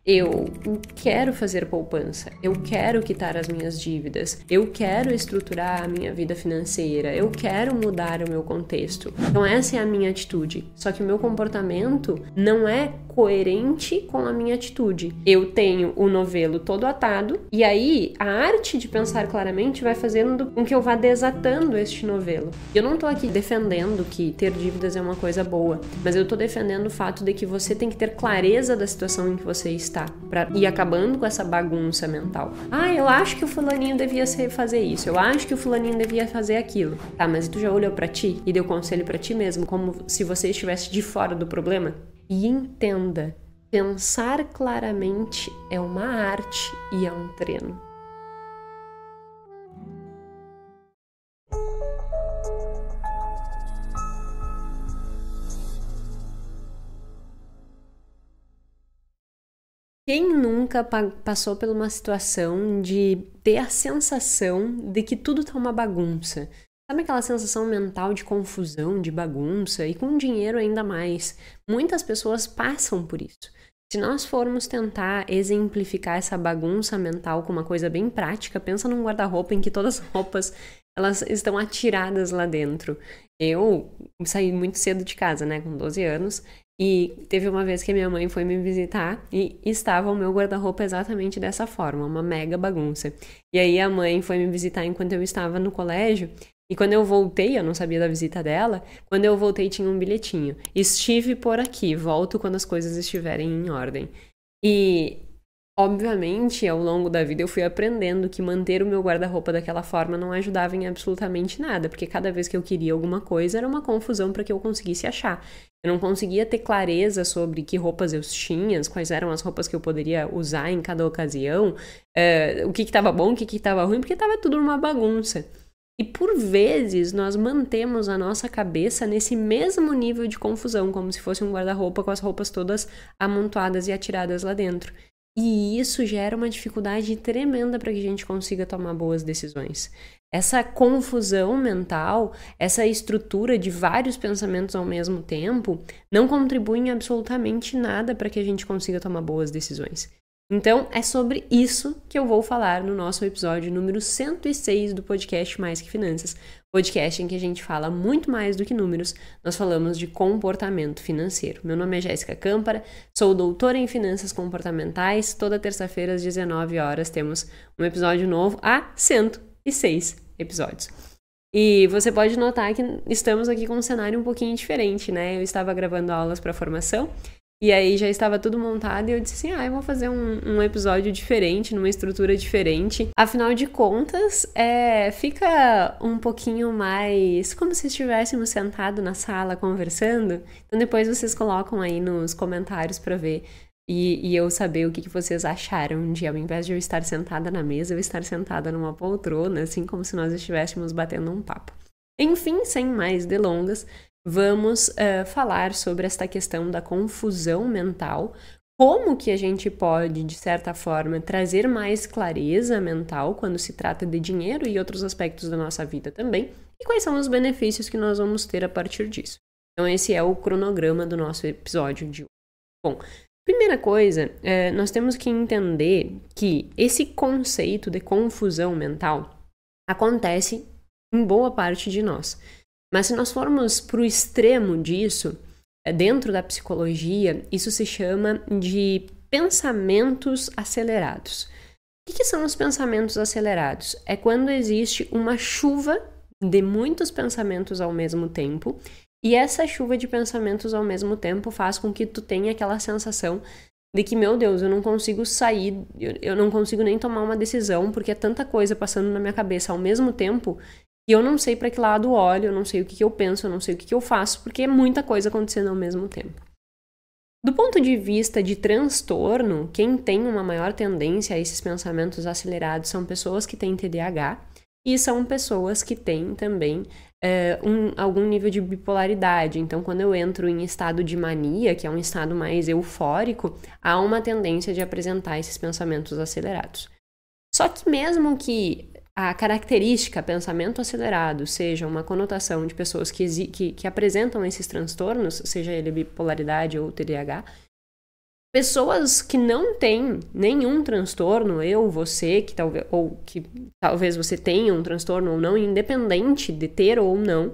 Eu quero fazer poupança, eu quero quitar as minhas dívidas, eu quero estruturar a minha vida financeira, eu quero mudar o meu contexto. Então essa é a minha atitude. Só que o meu comportamento não é coerente com a minha atitude. Eu tenho o novelo todo atado e aí a arte de pensar claramente vai fazendo com que eu vá desatando este novelo. Eu não tô aqui defendendo que ter dívidas é uma coisa boa, mas eu tô defendendo o fato de que você tem que ter clareza da situação em que você está para ir acabando com essa bagunça mental. Eu acho que o fulaninho devia fazer isso, eu acho que o fulaninho devia fazer aquilo. Tá, mas tu já olhou para ti e deu conselho para ti mesmo, como se você estivesse de fora do problema? E entenda, pensar claramente é uma arte e é um treino. Quem nunca passou por uma situação de ter a sensação de que tudo tá uma bagunça? Sabe aquela sensação mental de confusão, de bagunça e com dinheiro ainda mais? Muitas pessoas passam por isso. Se nós formos tentar exemplificar essa bagunça mental com uma coisa bem prática, pensa num guarda-roupa em que todas as roupas elas estão atiradas lá dentro. Eu saí muito cedo de casa, né, com 12 anos, e teve uma vez que a minha mãe foi me visitar e estava o meu guarda-roupa exatamente dessa forma, uma mega bagunça. E aí a mãe foi me visitar enquanto eu estava no colégio. E quando eu voltei, eu não sabia da visita dela, quando eu voltei tinha um bilhetinho. Estive por aqui, volto quando as coisas estiverem em ordem. E, obviamente, ao longo da vida eu fui aprendendo que manter o meu guarda-roupa daquela forma não ajudava em absolutamente nada, porque cada vez que eu queria alguma coisa era uma confusão para que eu conseguisse achar. Eu não conseguia ter clareza sobre que roupas eu tinha, quais eram as roupas que eu poderia usar em cada ocasião, o que estava bom, o que estava ruim, porque estava tudo numa bagunça. E por vezes nós mantemos a nossa cabeça nesse mesmo nível de confusão, como se fosse um guarda-roupa com as roupas todas amontoadas e atiradas lá dentro. E isso gera uma dificuldade tremenda para que a gente consiga tomar boas decisões. Essa confusão mental, essa estrutura de vários pensamentos ao mesmo tempo, não contribui em absolutamente nada para que a gente consiga tomar boas decisões. Então, é sobre isso que eu vou falar no nosso episódio número 106 do podcast Mais que Finanças, podcast em que a gente fala muito mais do que números, nós falamos de comportamento financeiro. Meu nome é Jéssica Câmpara, sou doutora em finanças comportamentais, toda terça-feira às 19 horas temos um episódio novo há 106 episódios. E você pode notar que estamos aqui com um cenário um pouquinho diferente, né? Eu estava gravando aulas para formação, e aí já estava tudo montado e eu disse assim, eu vou fazer um episódio diferente, numa estrutura diferente. Afinal de contas, fica um pouquinho mais como se estivéssemos sentados na sala conversando. Então depois vocês colocam aí nos comentários para ver e eu saber o que vocês acharam de, ao invés de eu estar sentada na mesa, eu estar sentada numa poltrona, assim como se nós estivéssemos batendo um papo. Enfim, sem mais delongas, vamos falar sobre esta questão da confusão mental, como que a gente pode, de certa forma, trazer mais clareza mental quando se trata de dinheiro e outros aspectos da nossa vida também, e quais são os benefícios que nós vamos ter a partir disso. Então esse é o cronograma do nosso episódio de hoje. Bom, primeira coisa, nós temos que entender que esse conceito de confusão mental acontece em boa parte de nós. Mas se nós formos para o extremo disso, dentro da psicologia, isso se chama de pensamentos acelerados. O que são os pensamentos acelerados? É quando existe uma chuva de muitos pensamentos ao mesmo tempo, e essa chuva de pensamentos ao mesmo tempo faz com que tu tenha aquela sensação de que, meu Deus, eu não consigo sair, eu não consigo nem tomar uma decisão, porque é tanta coisa passando na minha cabeça ao mesmo tempo, e eu não sei para que lado olho, eu não sei o que eu penso, eu não sei o que eu faço, porque é muita coisa acontecendo ao mesmo tempo. Do ponto de vista de transtorno, quem tem uma maior tendência a esses pensamentos acelerados são pessoas que têm TDAH e são pessoas que têm também algum nível de bipolaridade. Então, quando eu entro em estado de mania, que é um estado mais eufórico, há uma tendência de apresentar esses pensamentos acelerados. Só que mesmo que a característica pensamento acelerado seja uma conotação de pessoas que apresentam esses transtornos, seja ele bipolaridade ou TDAH, Pessoas que não têm nenhum transtorno, você, que talvez você tenha um transtorno ou não, independente de ter ou não,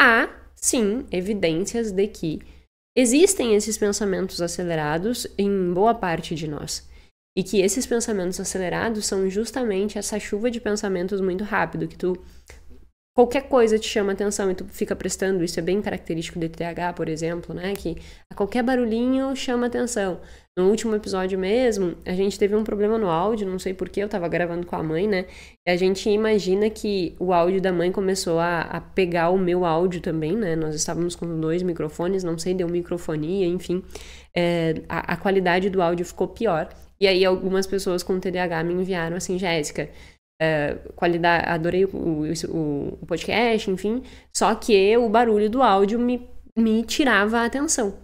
há, sim, evidências de que existem esses pensamentos acelerados em boa parte de nós. E que esses pensamentos acelerados são justamente essa chuva de pensamentos muito rápido, que qualquer coisa te chama atenção e tu fica prestando, isso é bem característico do TDAH, por exemplo, né, que qualquer barulhinho chama atenção. No último episódio mesmo, a gente teve um problema no áudio, não sei porquê, eu tava gravando com a mãe, né, e a gente imagina que o áudio da mãe começou a pegar o meu áudio também, né, nós estávamos com 2 microfones, não sei, deu microfonia, enfim, a qualidade do áudio ficou pior. E aí algumas pessoas com TDAH me enviaram assim, Jéssica, qualidade, adorei o podcast, enfim, só que o barulho do áudio me tirava a atenção.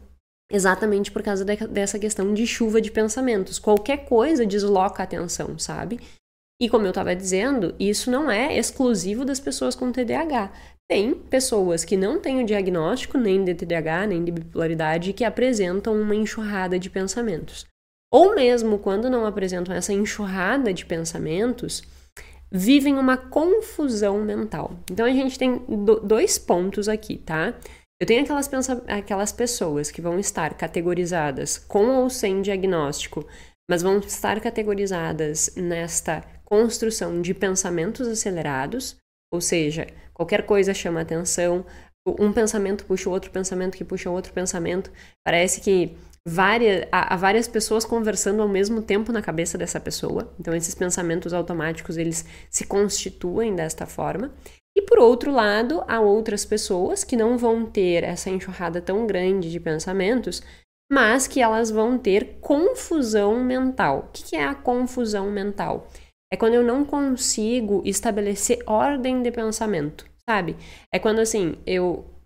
Exatamente por causa dessa questão de chuva de pensamentos. Qualquer coisa desloca a atenção, sabe? E como eu estava dizendo, isso não é exclusivo das pessoas com TDAH. Tem pessoas que não têm o diagnóstico nem de TDAH, nem de bipolaridade, que apresentam uma enxurrada de pensamentos. Ou mesmo quando não apresentam essa enxurrada de pensamentos, vivem uma confusão mental. Então a gente tem 2 pontos aqui, tá? Eu tenho aquelas pessoas que vão estar categorizadas com ou sem diagnóstico, mas vão estar categorizadas nesta construção de pensamentos acelerados, ou seja, qualquer coisa chama atenção, um pensamento puxa outro pensamento que puxa outro pensamento, parece que há várias pessoas conversando ao mesmo tempo na cabeça dessa pessoa, então esses pensamentos automáticos eles se constituem desta forma. E por outro lado, há outras pessoas que não vão ter essa enxurrada tão grande de pensamentos, mas que elas vão ter confusão mental. O que é a confusão mental? É quando eu não consigo estabelecer ordem de pensamento, sabe? É quando assim,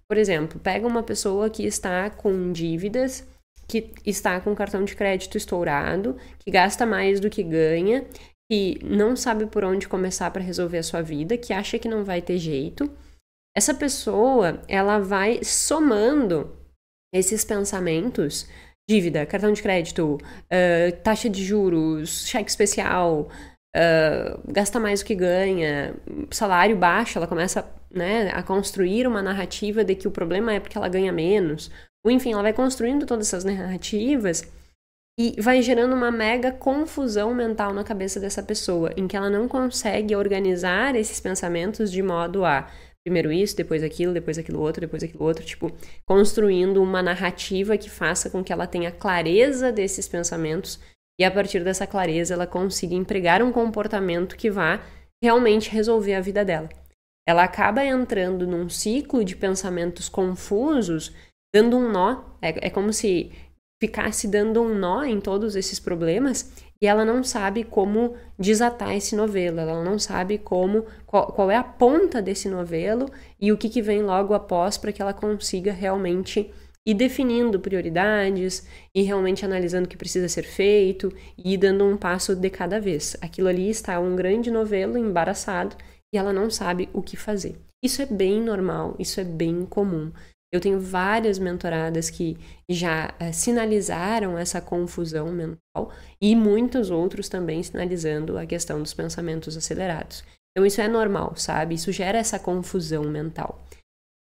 por exemplo, pego uma pessoa que está com dívidas, que está com cartão de crédito estourado, que gasta mais do que ganha, que não sabe por onde começar para resolver a sua vida, que acha que não vai ter jeito. Essa pessoa, ela vai somando esses pensamentos, dívida, cartão de crédito, taxa de juros, cheque especial, gasta mais do que ganha, salário baixo, ela começa, né, a construir uma narrativa de que o problema é porque ela ganha menos. Ou enfim, ela vai construindo todas essas narrativas e vai gerando uma mega confusão mental na cabeça dessa pessoa, em que ela não consegue organizar esses pensamentos de modo a primeiro isso, depois aquilo outro, tipo, construindo uma narrativa que faça com que ela tenha clareza desses pensamentos e a partir dessa clareza ela consiga empregar um comportamento que vá realmente resolver a vida dela. Ela acaba entrando num ciclo de pensamentos confusos, dando um nó, é como se ficasse dando um nó em todos esses problemas e ela não sabe como desatar esse novelo, ela não sabe qual é a ponta desse novelo e o que vem logo após para que ela consiga realmente ir definindo prioridades e realmente analisando o que precisa ser feito e ir dando um passo de cada vez. Aquilo ali está um grande novelo embaraçado e ela não sabe o que fazer. Isso é bem normal, isso é bem comum. Eu tenho várias mentoradas que já sinalizaram essa confusão mental e muitos outros também sinalizando a questão dos pensamentos acelerados. Então isso é normal, sabe? Isso gera essa confusão mental.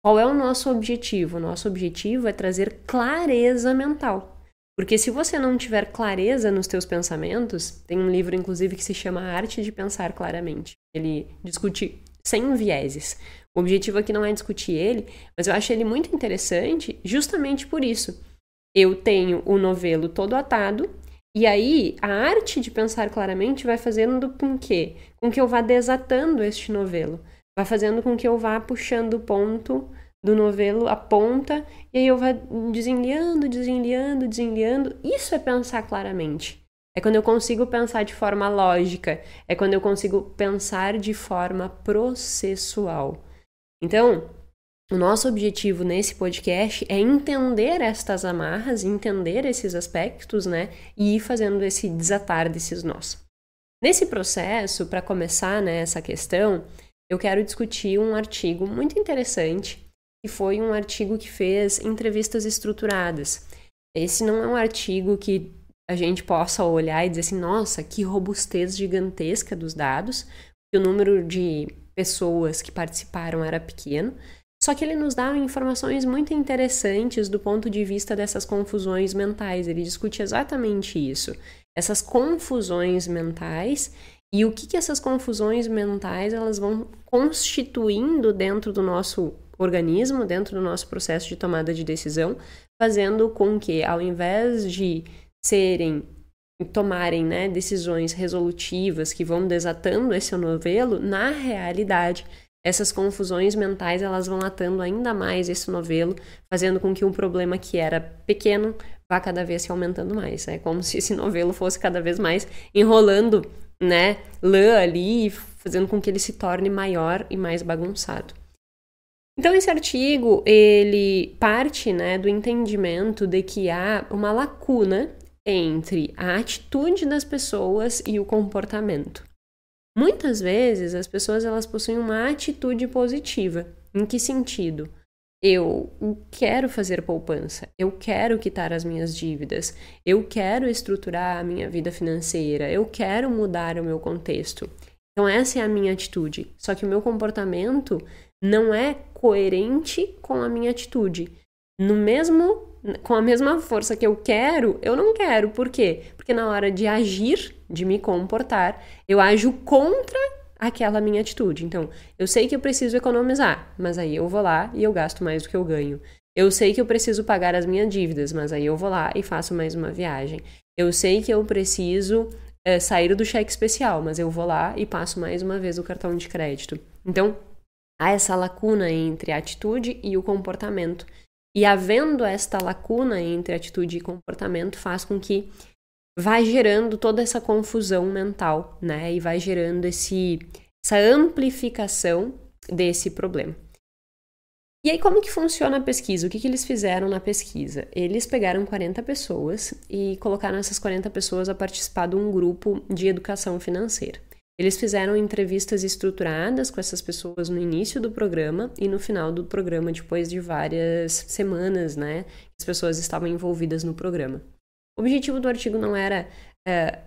Qual é o nosso objetivo? O nosso objetivo é trazer clareza mental. Porque se você não tiver clareza nos teus pensamentos, tem um livro inclusive que se chama A Arte de Pensar Claramente. Ele discute 100 vieses. O objetivo aqui não é discutir ele, mas eu acho ele muito interessante justamente por isso. Eu tenho o novelo todo atado, e aí a arte de pensar claramente vai fazendo com que eu vá desatando este novelo. Vai fazendo com que eu vá puxando o ponto do novelo, a ponta, e aí eu vá desenliando. Isso é pensar claramente. É quando eu consigo pensar de forma lógica. É quando eu consigo pensar de forma processual. Então, o nosso objetivo nesse podcast é entender estas amarras, entender esses aspectos, né? E ir fazendo esse desatar desses nós. Nesse processo, para começar, né, essa questão, eu quero discutir um artigo muito interessante, que foi um artigo que fez entrevistas estruturadas. Esse não é um artigo que a gente possa olhar e dizer assim, nossa, que robustez gigantesca dos dados, que o número de pessoas que participaram era pequeno, só que ele nos dá informações muito interessantes do ponto de vista dessas confusões mentais. Ele discute exatamente isso, essas confusões mentais e o que essas confusões mentais elas vão constituindo dentro do nosso organismo, dentro do nosso processo de tomada de decisão, fazendo com que, ao invés de tomarem, né, decisões resolutivas que vão desatando esse novelo, na realidade, essas confusões mentais elas vão atando ainda mais esse novelo, fazendo com que um problema que era pequeno vá cada vez se aumentando mais. É como se esse novelo fosse cada vez mais enrolando, né, lã ali, fazendo com que ele se torne maior e mais bagunçado. Então, esse artigo, ele parte, né, do entendimento de que há uma lacuna entre a atitude das pessoas e o comportamento. Muitas vezes, as pessoas elas possuem uma atitude positiva. Em que sentido? Eu quero fazer poupança, eu quero quitar as minhas dívidas, eu quero estruturar a minha vida financeira, eu quero mudar o meu contexto. Então, essa é a minha atitude. Só que o meu comportamento não é coerente com a minha atitude. Com a mesma força que eu quero, eu não quero. Por quê? Porque na hora de agir, de me comportar, eu ajo contra aquela minha atitude. Então, eu sei que eu preciso economizar, mas aí eu vou lá e eu gasto mais do que eu ganho. Eu sei que eu preciso pagar as minhas dívidas, mas aí eu vou lá e faço mais uma viagem. Eu sei que eu preciso sair do cheque especial, mas eu vou lá e passo mais uma vez o cartão de crédito. Então, há essa lacuna entre a atitude e o comportamento. E havendo esta lacuna entre atitude e comportamento, faz com que vai gerando toda essa confusão mental, né? E vai gerando essa amplificação desse problema. E aí, como que funciona a pesquisa? O que eles fizeram na pesquisa? Eles pegaram 40 pessoas e colocaram essas 40 pessoas a participar de um grupo de educação financeira. Eles fizeram entrevistas estruturadas com essas pessoas no início do programa e no final do programa, depois de várias semanas, né? As pessoas estavam envolvidas no programa. O objetivo do artigo não era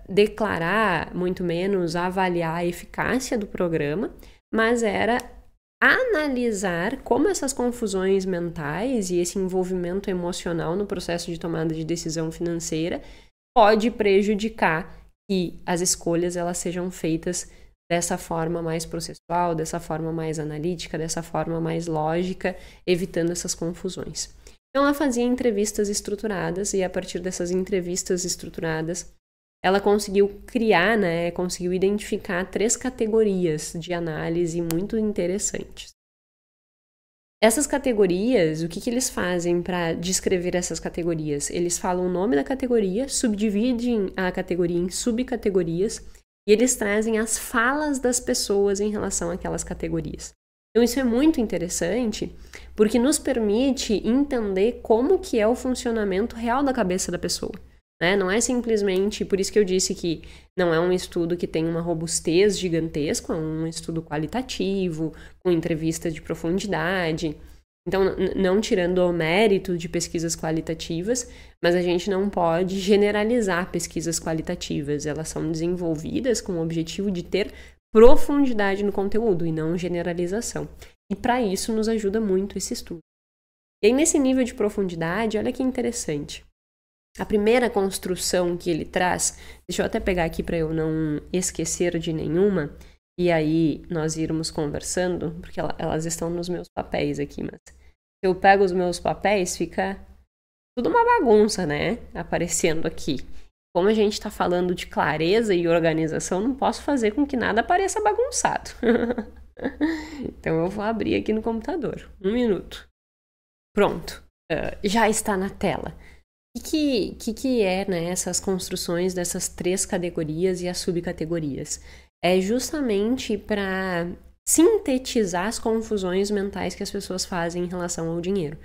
declarar, muito menos avaliar a eficácia do programa, mas era analisar como essas confusões mentais e esse envolvimento emocional no processo de tomada de decisão financeira pode prejudicar que as escolhas elas sejam feitas dessa forma mais processual, dessa forma mais analítica, dessa forma mais lógica, evitando essas confusões. Então, ela fazia entrevistas estruturadas e, a partir dessas entrevistas estruturadas, ela conseguiu criar, né, conseguiu identificar 3 categorias de análise muito interessantes. Essas categorias, o que eles fazem para descrever essas categorias? Eles falam o nome da categoria, subdividem a categoria em subcategorias e eles trazem as falas das pessoas em relação àquelas categorias. Então isso é muito interessante porque nos permite entender como que é o funcionamento real da cabeça da pessoa. Né? Não é simplesmente, por isso que eu disse que não é um estudo que tem uma robustez gigantesca, é um estudo qualitativo, com entrevista de profundidade. Então, não tirando o mérito de pesquisas qualitativas, mas a gente não pode generalizar pesquisas qualitativas. Elas são desenvolvidas com o objetivo de ter profundidade no conteúdo e não generalização. E para isso nos ajuda muito esse estudo. E aí, nesse nível de profundidade, olha que interessante. A primeira construção que ele traz, deixa eu até pegar aqui para eu não esquecer de nenhuma, e aí nós irmos conversando, porque elas estão nos meus papéis aqui, mas se eu pego os meus papéis, fica tudo uma bagunça, né? Aparecendo aqui. Como a gente está falando de clareza e organização, não posso fazer com que nada apareça bagunçado. Então eu vou abrir aqui no computador. 1 minuto. Pronto. Já está na tela. O que é, né, essas construções dessas 3 categorias e as subcategorias? É justamente para sintetizar as confusões mentais que as pessoas fazem em relação ao dinheiro.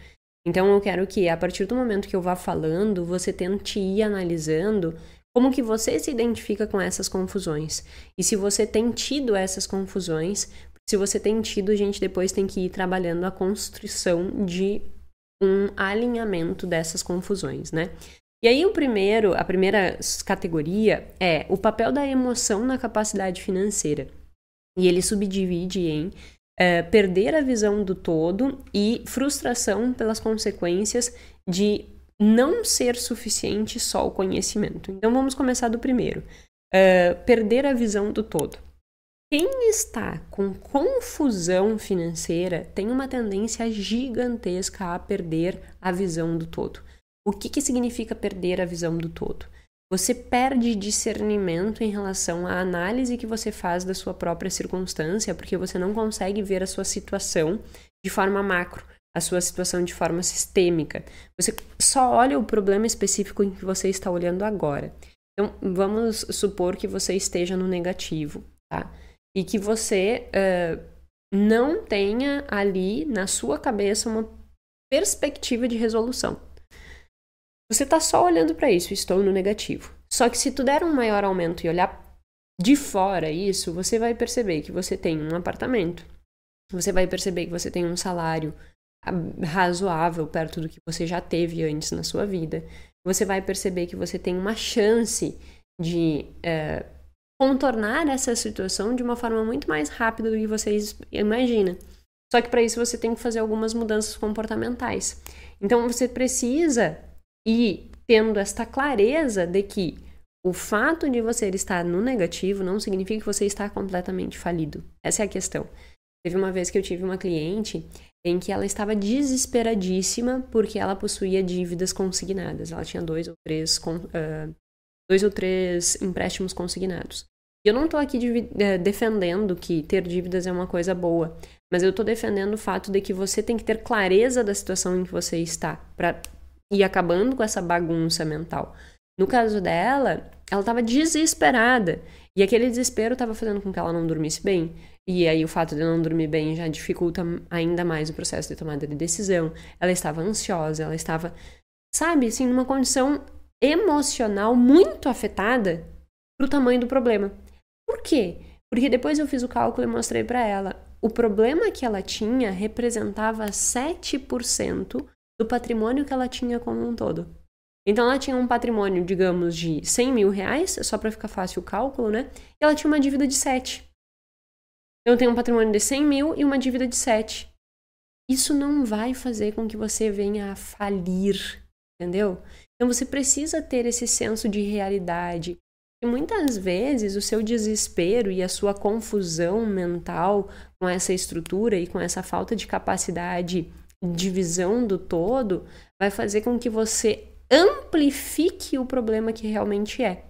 Então, eu quero que, a partir do momento que eu vá falando, você tente ir analisando como que você se identifica com essas confusões. E se você tem tido essas confusões, se você tem tido, a gente depois tem que ir trabalhando a construção de um alinhamento dessas confusões, né? E aí a primeira categoria é o papel da emoção na capacidade financeira. E ele subdivide em perder a visão do todo e frustração pelas consequências de não ser suficiente só o conhecimento. Então vamos começar do primeiro. Perder a visão do todo. Quem está com confusão financeira tem uma tendência gigantesca a perder a visão do todo. O que significa perder a visão do todo? Você perde discernimento em relação à análise que você faz da sua própria circunstância, porque você não consegue ver a sua situação de forma macro, a sua situação de forma sistêmica. Você só olha o problema específico em que você está olhando agora. Então, vamos supor que você esteja no negativo, tá? E que você não tenha ali na sua cabeça uma perspectiva de resolução. Você está só olhando para isso, estou no negativo. Só que se tu der um maior aumento e olhar de fora isso, você vai perceber que você tem um apartamento. Você vai perceber que você tem um salário razoável perto do que você já teve antes na sua vida. Você vai perceber que você tem uma chance de contornar essa situação de uma forma muito mais rápida do que você imagina. Só que para isso você tem que fazer algumas mudanças comportamentais. Então você precisa ir tendo esta clareza de que o fato de você estar no negativo não significa que você está completamente falido. Essa é a questão. Teve uma vez que eu tive uma cliente em que ela estava desesperadíssima porque ela possuía dívidas consignadas. Ela tinha 2 ou 3 empréstimos consignados. E eu não estou aqui defendendo que ter dívidas é uma coisa boa, mas eu estou defendendo o fato de que você tem que ter clareza da situação em que você está para ir acabando com essa bagunça mental. No caso dela, ela estava desesperada e aquele desespero estava fazendo com que ela não dormisse bem. E aí o fato de não dormir bem já dificulta ainda mais o processo de tomada de decisão. Ela estava ansiosa, ela estava, sabe, assim, numa condição emocional muito afetada pro tamanho do problema. Por quê? Porque depois eu fiz o cálculo e mostrei para ela. O problema que ela tinha representava 7% do patrimônio que ela tinha como um todo. Então ela tinha um patrimônio, digamos, de 100 mil reais, só para ficar fácil o cálculo, né? E ela tinha uma dívida de 7. Eu tenho um patrimônio de 100 mil e uma dívida de 7. Isso não vai fazer com que você venha a falir, entendeu? Então você precisa ter esse senso de realidade. E muitas vezes o seu desespero e a sua confusão mental com essa estrutura e com essa falta de capacidade de visão do todo vai fazer com que você amplifique o problema que realmente é.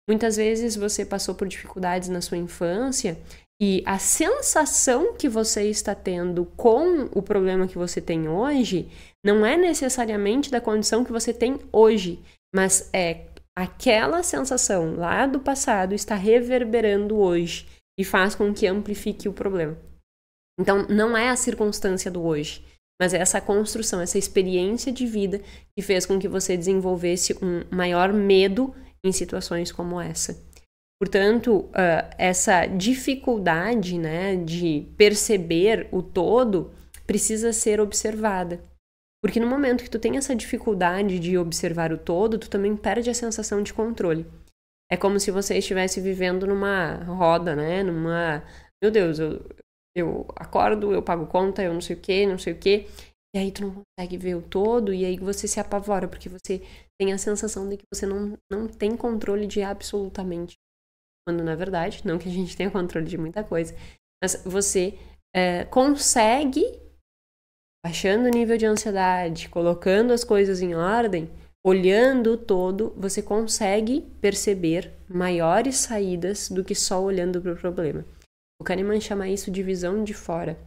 Muitas vezes você passou por dificuldades na sua infância e a sensação que você está tendo com o problema que você tem hoje não é necessariamente da condição que você tem hoje, mas é aquela sensação lá do passado está reverberando hoje e faz com que amplifique o problema. Então, não é a circunstância do hoje, mas é essa construção, essa experiência de vida que fez com que você desenvolvesse um maior medo em situações como essa. Portanto, essa dificuldade, né, de perceber o todo precisa ser observada. Porque no momento que tu tem essa dificuldade de observar o todo, tu também perde a sensação de controle. É como se você estivesse vivendo numa roda, né, meu Deus, eu acordo, eu pago conta, eu não sei o quê, e aí tu não consegue ver o todo, e aí você se apavora, porque você tem a sensação de que você não tem controle de absolutamente, quando na verdade, não que a gente tenha controle de muita coisa, mas você consegue, baixando o nível de ansiedade, colocando as coisas em ordem, olhando o todo, você consegue perceber maiores saídas do que só olhando para o problema. O Kahneman chama isso de visão de fora.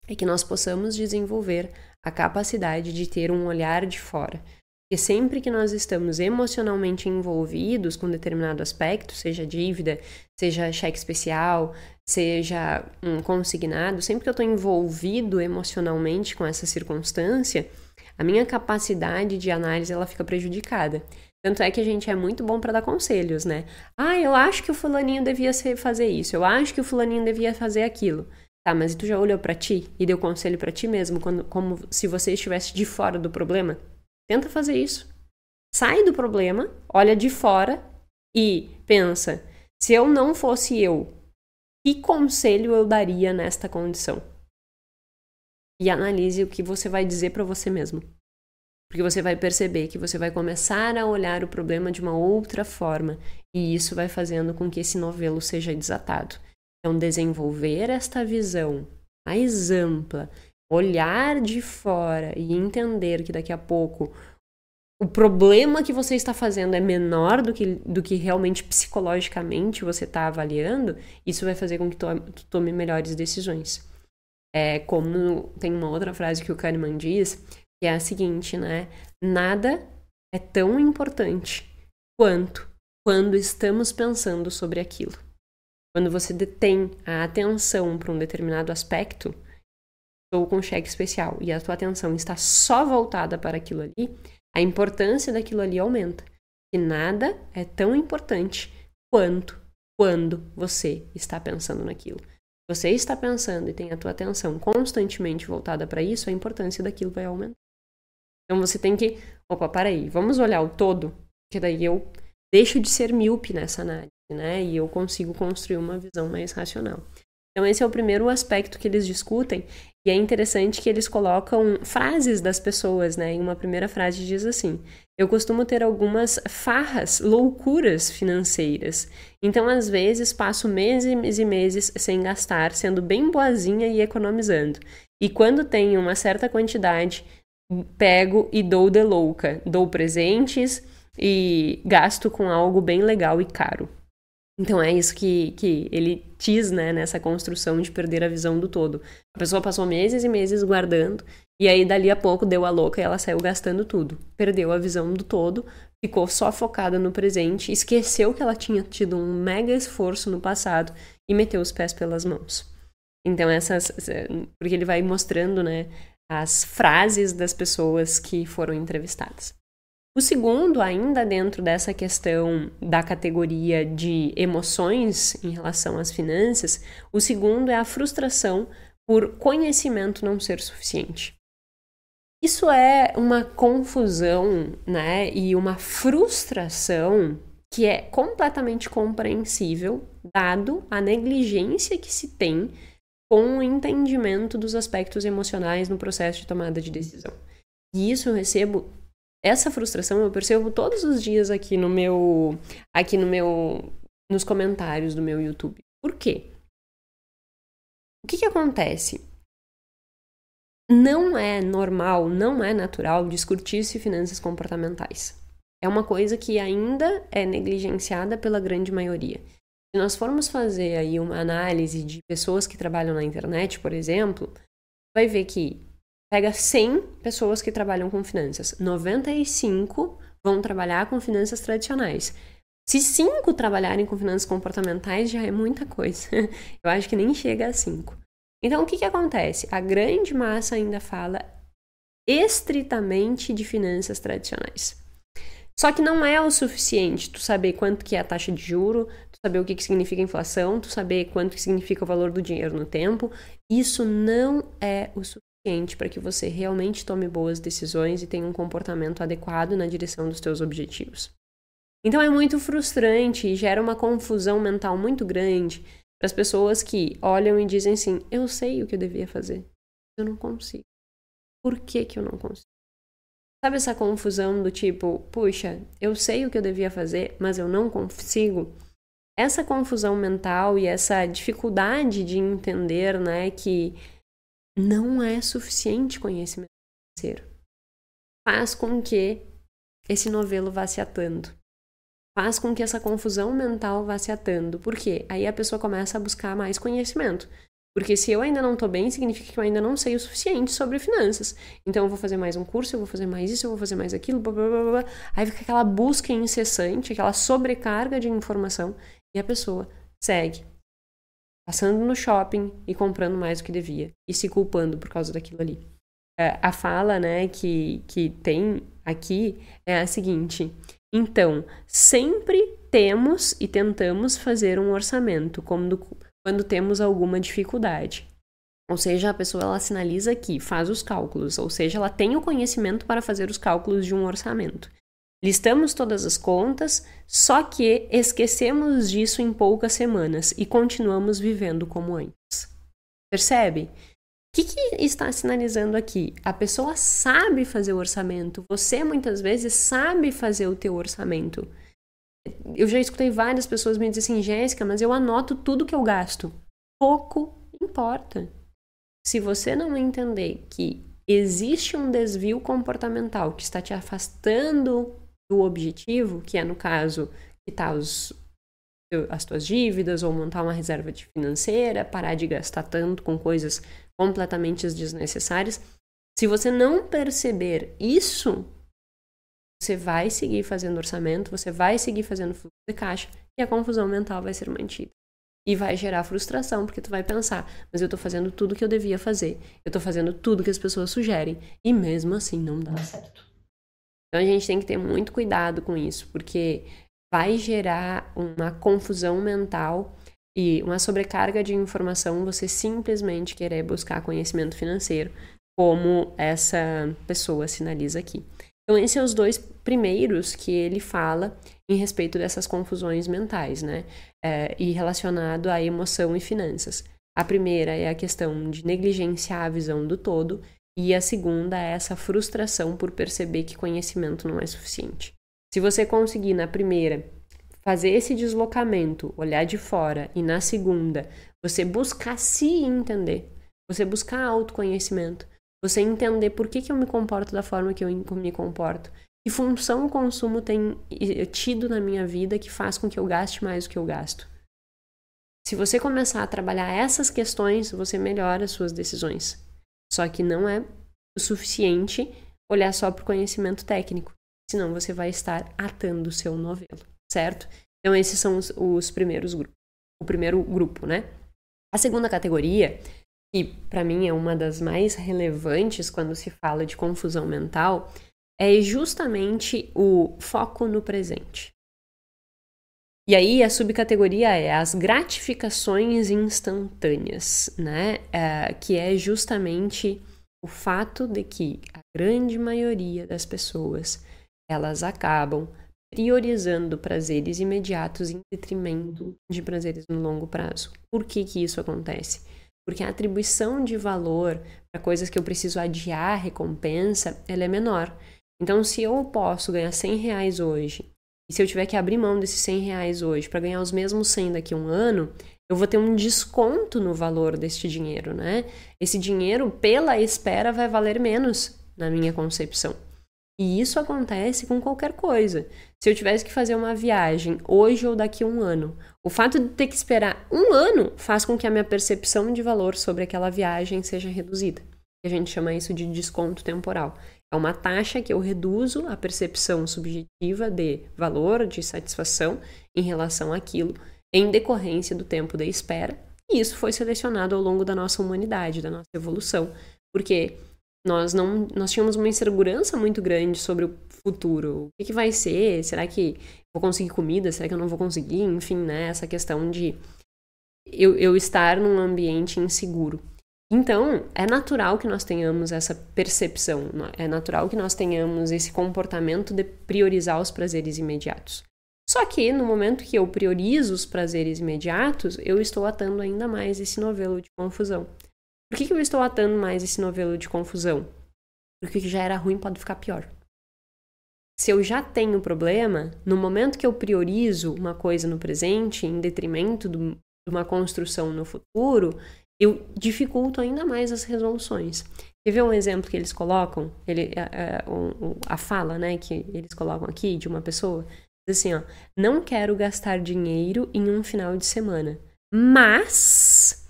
É que nós possamos desenvolver a capacidade de ter um olhar de fora. Porque sempre que nós estamos emocionalmente envolvidos com determinado aspecto, seja dívida, seja cheque especial, seja um consignado, sempre que eu estou envolvido emocionalmente com essa circunstância, a minha capacidade de análise ela fica prejudicada. Tanto é que a gente é muito bom para dar conselhos, né? Eu acho que o fulaninho devia fazer isso, eu acho que o fulaninho devia fazer aquilo. Tá, mas tu já olhou para ti e deu conselho para ti mesmo, como se você estivesse de fora do problema? Tenta fazer isso. Sai do problema, olha de fora e pensa, se eu não fosse eu, que conselho eu daria nesta condição? E analise o que você vai dizer para você mesmo. Porque você vai perceber que você vai começar a olhar o problema de uma outra forma. E isso vai fazendo com que esse novelo seja desatado. Então, desenvolver esta visão mais ampla, olhar de fora e entender que daqui a pouco o problema que você está fazendo é menor do que realmente psicologicamente você está avaliando, isso vai fazer com que tu tome melhores decisões. Como tem uma outra frase que o Kahneman diz, que é a seguinte, né? Nada é tão importante quanto quando estamos pensando sobre aquilo. Quando você detém a atenção para um determinado aspecto, ou com cheque especial, e a tua atenção está só voltada para aquilo ali, a importância daquilo ali aumenta. E nada é tão importante quanto quando você está pensando naquilo. Você está pensando e tem a tua atenção constantemente voltada para isso, a importância daquilo vai aumentar. Então você tem que, peraí, vamos olhar o todo, porque daí eu deixo de ser míope nessa análise, né? E eu consigo construir uma visão mais racional. Então esse é o primeiro aspecto que eles discutem, e é interessante que eles colocam frases das pessoas, né? Em uma primeira frase diz assim: eu costumo ter algumas farras, loucuras financeiras. Então, às vezes, passo meses e meses sem gastar, sendo bem boazinha e economizando. E quando tenho uma certa quantidade, pego e dou de louca. Dou presentes e gasto com algo bem legal e caro. Então é isso que ele diz, né, nessa construção de perder a visão do todo. A pessoa passou meses e meses guardando, e aí dali a pouco deu a louca e ela saiu gastando tudo. Perdeu a visão do todo, ficou só focada no presente, esqueceu que ela tinha tido um mega esforço no passado e meteu os pés pelas mãos. Então porque ele vai mostrando, né, as frases das pessoas que foram entrevistadas. O segundo, ainda dentro dessa questão da categoria de emoções em relação às finanças, o segundo é a frustração por conhecimento não ser suficiente. Isso é uma confusão, né, e uma frustração que é completamente compreensível, dado a negligência que se tem com o entendimento dos aspectos emocionais no processo de tomada de decisão. E isso eu recebo. Essa frustração eu percebo todos os dias aqui nos comentários do meu YouTube. Por quê? O que acontece? Não é normal, não é natural discutir-se finanças comportamentais. É uma coisa que ainda é negligenciada pela grande maioria. Se nós formos fazer aí uma análise de pessoas que trabalham na internet, por exemplo, vai ver que pega 100 pessoas que trabalham com finanças, 95 vão trabalhar com finanças tradicionais. Se 5 trabalharem com finanças comportamentais, já é muita coisa. Eu acho que nem chega a 5. Então, o que acontece? A grande massa ainda fala estritamente de finanças tradicionais. Só que não é o suficiente tu saber quanto que é a taxa de juro, tu saber o que significa inflação, tu saber quanto que significa o valor do dinheiro no tempo. Isso não é o suficiente para que você realmente tome boas decisões e tenha um comportamento adequado na direção dos teus objetivos. Então é muito frustrante e gera uma confusão mental muito grande para as pessoas que olham e dizem assim: eu sei o que eu devia fazer, eu não consigo. Por que eu não consigo? Sabe essa confusão do tipo, puxa, eu sei o que eu devia fazer, mas eu não consigo? Essa confusão mental e essa dificuldade de entender, né, que não é suficiente conhecimento financeiro, faz com que esse novelo vá se atando. Faz com que essa confusão mental vá se atando. Por quê? Aí a pessoa começa a buscar mais conhecimento. Porque se eu ainda não tô bem, significa que eu ainda não sei o suficiente sobre finanças. Então eu vou fazer mais um curso, eu vou fazer mais isso, eu vou fazer mais aquilo, blá, blá, blá, blá. Aí fica aquela busca incessante, aquela sobrecarga de informação, e a pessoa segue passando no shopping e comprando mais do que devia e se culpando por causa daquilo ali. A fala, né, que tem aqui é a seguinte: então, sempre temos e tentamos fazer um orçamento quando temos alguma dificuldade. Ou seja, a pessoa ela sinaliza aqui, faz os cálculos, ou seja, ela tem o conhecimento para fazer os cálculos de um orçamento. Listamos todas as contas, só que esquecemos disso em poucas semanas e continuamos vivendo como antes. Percebe? O que está sinalizando aqui? A pessoa sabe fazer o orçamento. Você, muitas vezes, sabe fazer o teu orçamento. Eu já escutei várias pessoas me dizer assim, Jéssica, mas eu anoto tudo que eu gasto. Pouco importa. Se você não entender que existe um desvio comportamental que está te afastando do objetivo, que é, no caso, quitar as tuas dívidas ou montar uma reserva financeira, parar de gastar tanto com coisas completamente desnecessárias. Se você não perceber isso, você vai seguir fazendo orçamento, você vai seguir fazendo fluxo de caixa e a confusão mental vai ser mantida. E vai gerar frustração, porque tu vai pensar, mas eu tô fazendo tudo que eu devia fazer, eu tô fazendo tudo que as pessoas sugerem, e mesmo assim não dá certo. Então a gente tem que ter muito cuidado com isso, porque vai gerar uma confusão mental e uma sobrecarga de informação você simplesmente querer buscar conhecimento financeiro, como essa pessoa sinaliza aqui. Então, esses são os dois primeiros que ele fala em respeito dessas confusões mentais, né? E relacionado à emoção e finanças. A primeira é a questão de negligenciar a visão do todo, e a segunda é essa frustração por perceber que conhecimento não é suficiente. Se você conseguir, na primeira, fazer esse deslocamento, olhar de fora, e na segunda, você buscar se entender, você buscar autoconhecimento, você entender por que eu me comporto da forma que eu me comporto, que função o consumo tem tido na minha vida que faz com que eu gaste mais do que eu gasto. Se você começar a trabalhar essas questões, você melhora as suas decisões. Só que não é o suficiente olhar só para o conhecimento técnico, senão você vai estar atando o seu novelo, certo? Então esses são os primeiros grupos. O primeiro grupo, né? A segunda categoria, que para mim é uma das mais relevantes quando se fala de confusão mental, é justamente o foco no presente. E aí a subcategoria é as gratificações instantâneas, né? Que é justamente o fato de que a grande maioria das pessoas, elas acabam priorizando prazeres imediatos em detrimento de prazeres no longo prazo. Por que isso acontece? Porque a atribuição de valor para coisas que eu preciso adiar recompensa, ela é menor. Então, se eu posso ganhar R$100 hoje, e se eu tiver que abrir mão desses R$100 hoje para ganhar os mesmos 100 daqui a um ano, eu vou ter um desconto no valor deste dinheiro, né? Esse dinheiro, pela espera, vai valer menos na minha concepção. E isso acontece com qualquer coisa. Se eu tivesse que fazer uma viagem hoje ou daqui a um ano, o fato de ter que esperar um ano faz com que a minha percepção de valor sobre aquela viagem seja reduzida. A gente chama isso de desconto temporal. É uma taxa que eu reduzo a percepção subjetiva de valor, de satisfação em relação àquilo, em decorrência do tempo de espera. E isso foi selecionado ao longo da nossa humanidade, da nossa evolução, porque nós tínhamos uma insegurança muito grande sobre o futuro. O que vai ser? Será que vou conseguir comida? Será que eu não vou conseguir? Enfim, né? Essa questão de eu estar num ambiente inseguro. Então, é natural que nós tenhamos essa percepção, é natural que nós tenhamos esse comportamento de priorizar os prazeres imediatos. Só que, no momento que eu priorizo os prazeres imediatos, eu estou atando ainda mais esse novelo de confusão. Por que eu estou atando mais esse novelo de confusão? Porque o que já era ruim pode ficar pior. Se eu já tenho problema, no momento que eu priorizo uma coisa no presente, em detrimento de uma construção no futuro, eu dificulto ainda mais as resoluções. Quer ver um exemplo que eles colocam? A fala, né, que eles colocam aqui de uma pessoa? Diz assim, ó, não quero gastar dinheiro em um final de semana, mas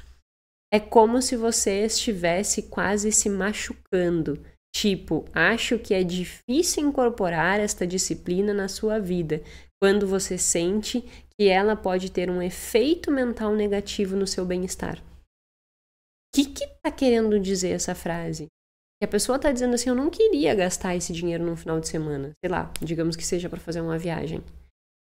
é como se você estivesse quase se machucando. Tipo, acho que é difícil incorporar esta disciplina na sua vida, quando você sente que ela pode ter um efeito mental negativo no seu bem-estar. O que tá querendo dizer essa frase? Que a pessoa tá dizendo assim, eu não queria gastar esse dinheiro num final de semana. Sei lá, digamos que seja para fazer uma viagem.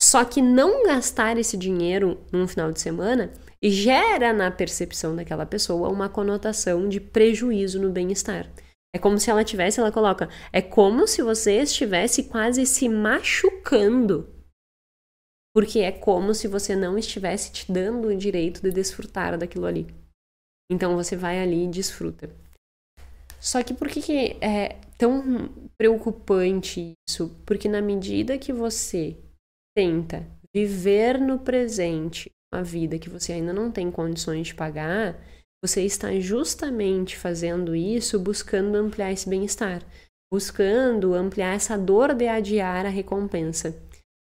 Só que não gastar esse dinheiro num final de semana gera na percepção daquela pessoa uma conotação de prejuízo no bem-estar. É como se ela tivesse, ela coloca, é como se você estivesse quase se machucando. Porque é como se você não estivesse te dando o direito de desfrutar daquilo ali. Então você vai ali e desfruta. Só que por que é tão preocupante isso? Porque na medida que você tenta viver no presente uma vida que você ainda não tem condições de pagar, você está justamente fazendo isso buscando ampliar esse bem-estar, buscando ampliar essa dor de adiar a recompensa.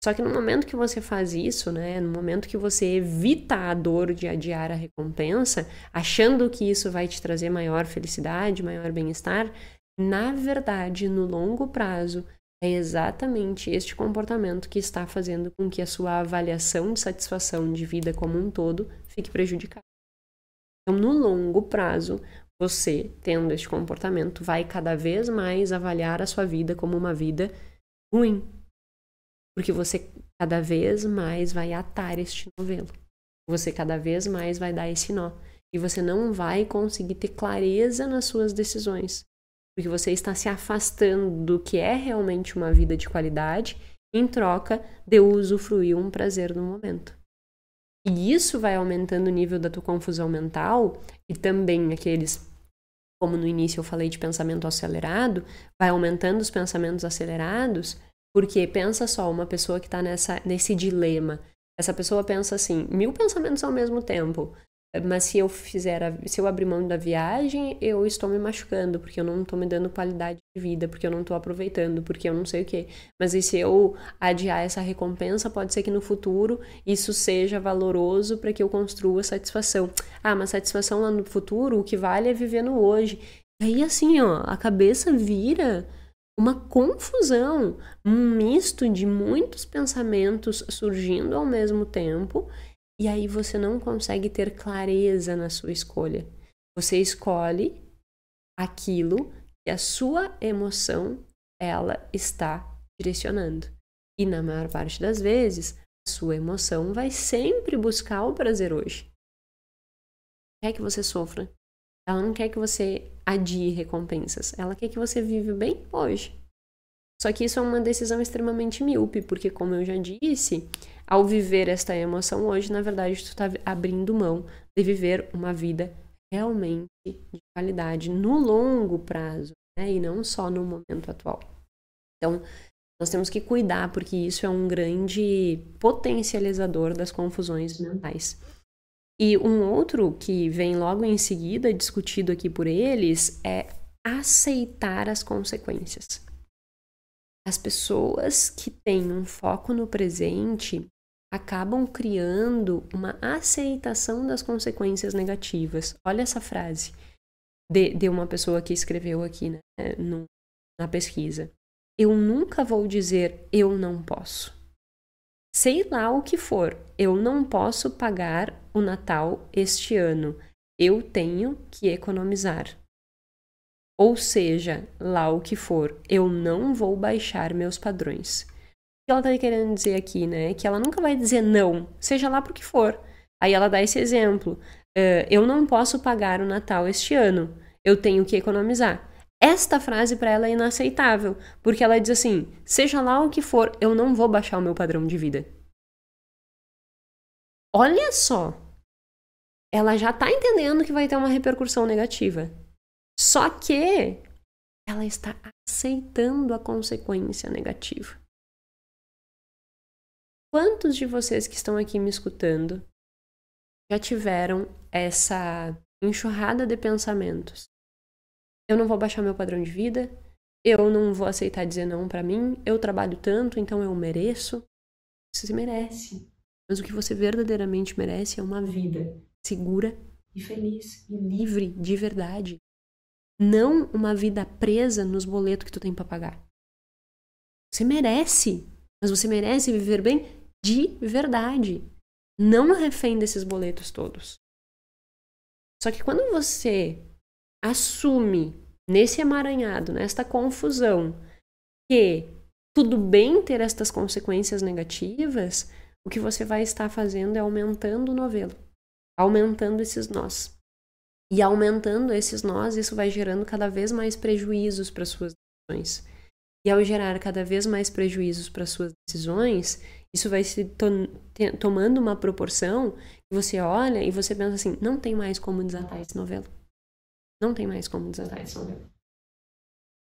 Só que no momento que você faz isso, né, no momento que você evita a dor de adiar a recompensa, achando que isso vai te trazer maior felicidade, maior bem-estar, na verdade, no longo prazo, é exatamente este comportamento que está fazendo com que a sua avaliação de satisfação de vida como um todo fique prejudicada. Então, no longo prazo, você, tendo este comportamento, vai cada vez mais avaliar a sua vida como uma vida ruim. Porque você cada vez mais vai atar este novelo. Você cada vez mais vai dar esse nó. E você não vai conseguir ter clareza nas suas decisões. Porque você está se afastando do que é realmente uma vida de qualidade em troca de usufruir um prazer no momento. E isso vai aumentando o nível da tua confusão mental e também aqueles, como no início eu falei de pensamento acelerado, vai aumentando os pensamentos acelerados, porque pensa só, uma pessoa que está nesse dilema, essa pessoa pensa assim, 1000 pensamentos ao mesmo tempo, mas se eu abrir mão da viagem, eu estou me machucando, porque eu não estou me dando qualidade de vida, porque eu não estou aproveitando, porque eu não sei o quê. Mas e se eu adiar essa recompensa, pode ser que no futuro isso seja valoroso para que eu construa satisfação. Ah, mas satisfação lá no futuro, o que vale é viver no hoje. E aí assim, ó, a cabeça vira uma confusão, um misto de muitos pensamentos surgindo ao mesmo tempo, e aí você não consegue ter clareza na sua escolha. Você escolhe aquilo que a sua emoção ela está direcionando. E na maior parte das vezes, a sua emoção vai sempre buscar o prazer hoje. Quer que você sofra. Ela não quer que você adie recompensas. Ela quer que você vive bem hoje. Só que isso é uma decisão extremamente míope, porque, como eu já disse, ao viver esta emoção hoje, na verdade, tu está abrindo mão de viver uma vida realmente de qualidade no longo prazo, né? E não só no momento atual. Então, nós temos que cuidar, porque isso é um grande potencializador das confusões mentais. E um outro que vem logo em seguida, discutido aqui por eles, é aceitar as consequências. As pessoas que têm um foco no presente acabam criando uma aceitação das consequências negativas. Olha essa frase de uma pessoa que escreveu aqui, né, na pesquisa. Eu nunca vou dizer eu não posso. Sei lá o que for, eu não posso pagar o Natal este ano. Eu tenho que economizar. Ou seja, lá o que for, eu não vou baixar meus padrões. O que ela tá querendo dizer aqui, né? Que ela nunca vai dizer não, seja lá pro que for. Aí ela dá esse exemplo. Eu não posso pagar o Natal este ano. Eu tenho que economizar. Esta frase para ela é inaceitável, porque ela diz assim, seja lá o que for, eu não vou baixar o meu padrão de vida. Olha só. Ela já tá entendendo que vai ter uma repercussão negativa. Só que ela está aceitando a consequência negativa. Quantos de vocês que estão aqui me escutando já tiveram essa enxurrada de pensamentos? Eu não vou baixar meu padrão de vida, eu não vou aceitar dizer não pra mim, eu trabalho tanto, então eu mereço. Você merece. Mas o que você verdadeiramente merece é uma vida segura e feliz e livre de verdade. Não uma vida presa nos boletos que tu tem pra pagar. Você merece, mas você merece viver bem de verdade. Não refém desses boletos todos. Só que quando você assume nesse emaranhado, nesta confusão, que tudo bem ter estas consequências negativas, o que você vai estar fazendo é aumentando o novelo, aumentando esses nós. E aumentando esses nós, isso vai gerando cada vez mais prejuízos para suas decisões. E ao gerar cada vez mais prejuízos para suas decisões, isso vai se tomando uma proporção que você olha e você pensa assim, não tem mais como desatar esse novelo. Não tem mais como desatar esse novelo.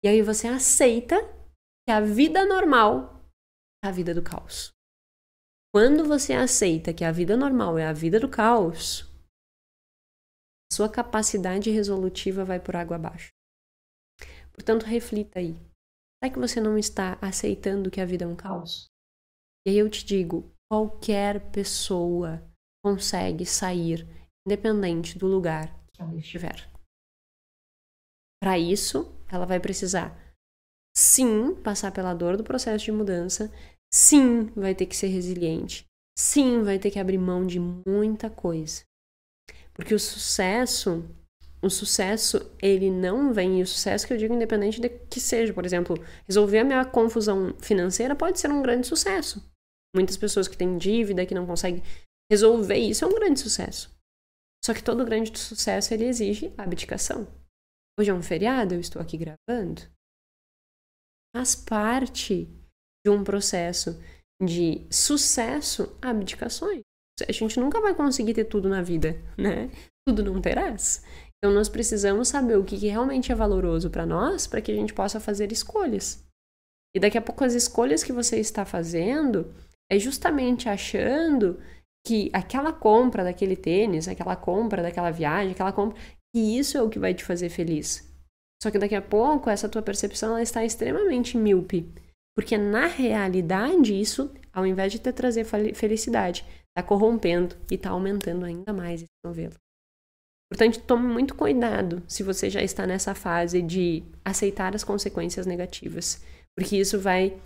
E aí você aceita que a vida normal é a vida do caos. Quando você aceita que a vida normal é a vida do caos, sua capacidade resolutiva vai por água abaixo. Portanto, reflita aí. Será que você não está aceitando que a vida é um caos? E aí eu te digo, qualquer pessoa consegue sair independente do lugar que ela estiver. Para isso, ela vai precisar, sim, passar pela dor do processo de mudança, sim, vai ter que ser resiliente, sim, vai ter que abrir mão de muita coisa. Porque o sucesso, ele não vem, e o sucesso que eu digo independente de que seja, por exemplo, resolver a minha confusão financeira pode ser um grande sucesso. Muitas pessoas que têm dívida, que não conseguem resolver isso, é um grande sucesso. Só que todo grande sucesso, ele exige abdicação. Hoje é um feriado, eu estou aqui gravando. Faz parte de um processo de sucesso, abdicações. A gente nunca vai conseguir ter tudo na vida, né? Tudo não terás. Então, nós precisamos saber o que realmente é valoroso para nós, para que a gente possa fazer escolhas. E daqui a pouco, as escolhas que você está fazendo é justamente achando que aquela compra daquele tênis, aquela compra daquela viagem, aquela compra, que isso é o que vai te fazer feliz. Só que daqui a pouco, essa tua percepção ela está extremamente míope. Porque, na realidade, isso, ao invés de te trazer felicidade, está corrompendo e está aumentando ainda mais esse novelo. Portanto, tome muito cuidado se você já está nessa fase de aceitar as consequências negativas, porque isso vai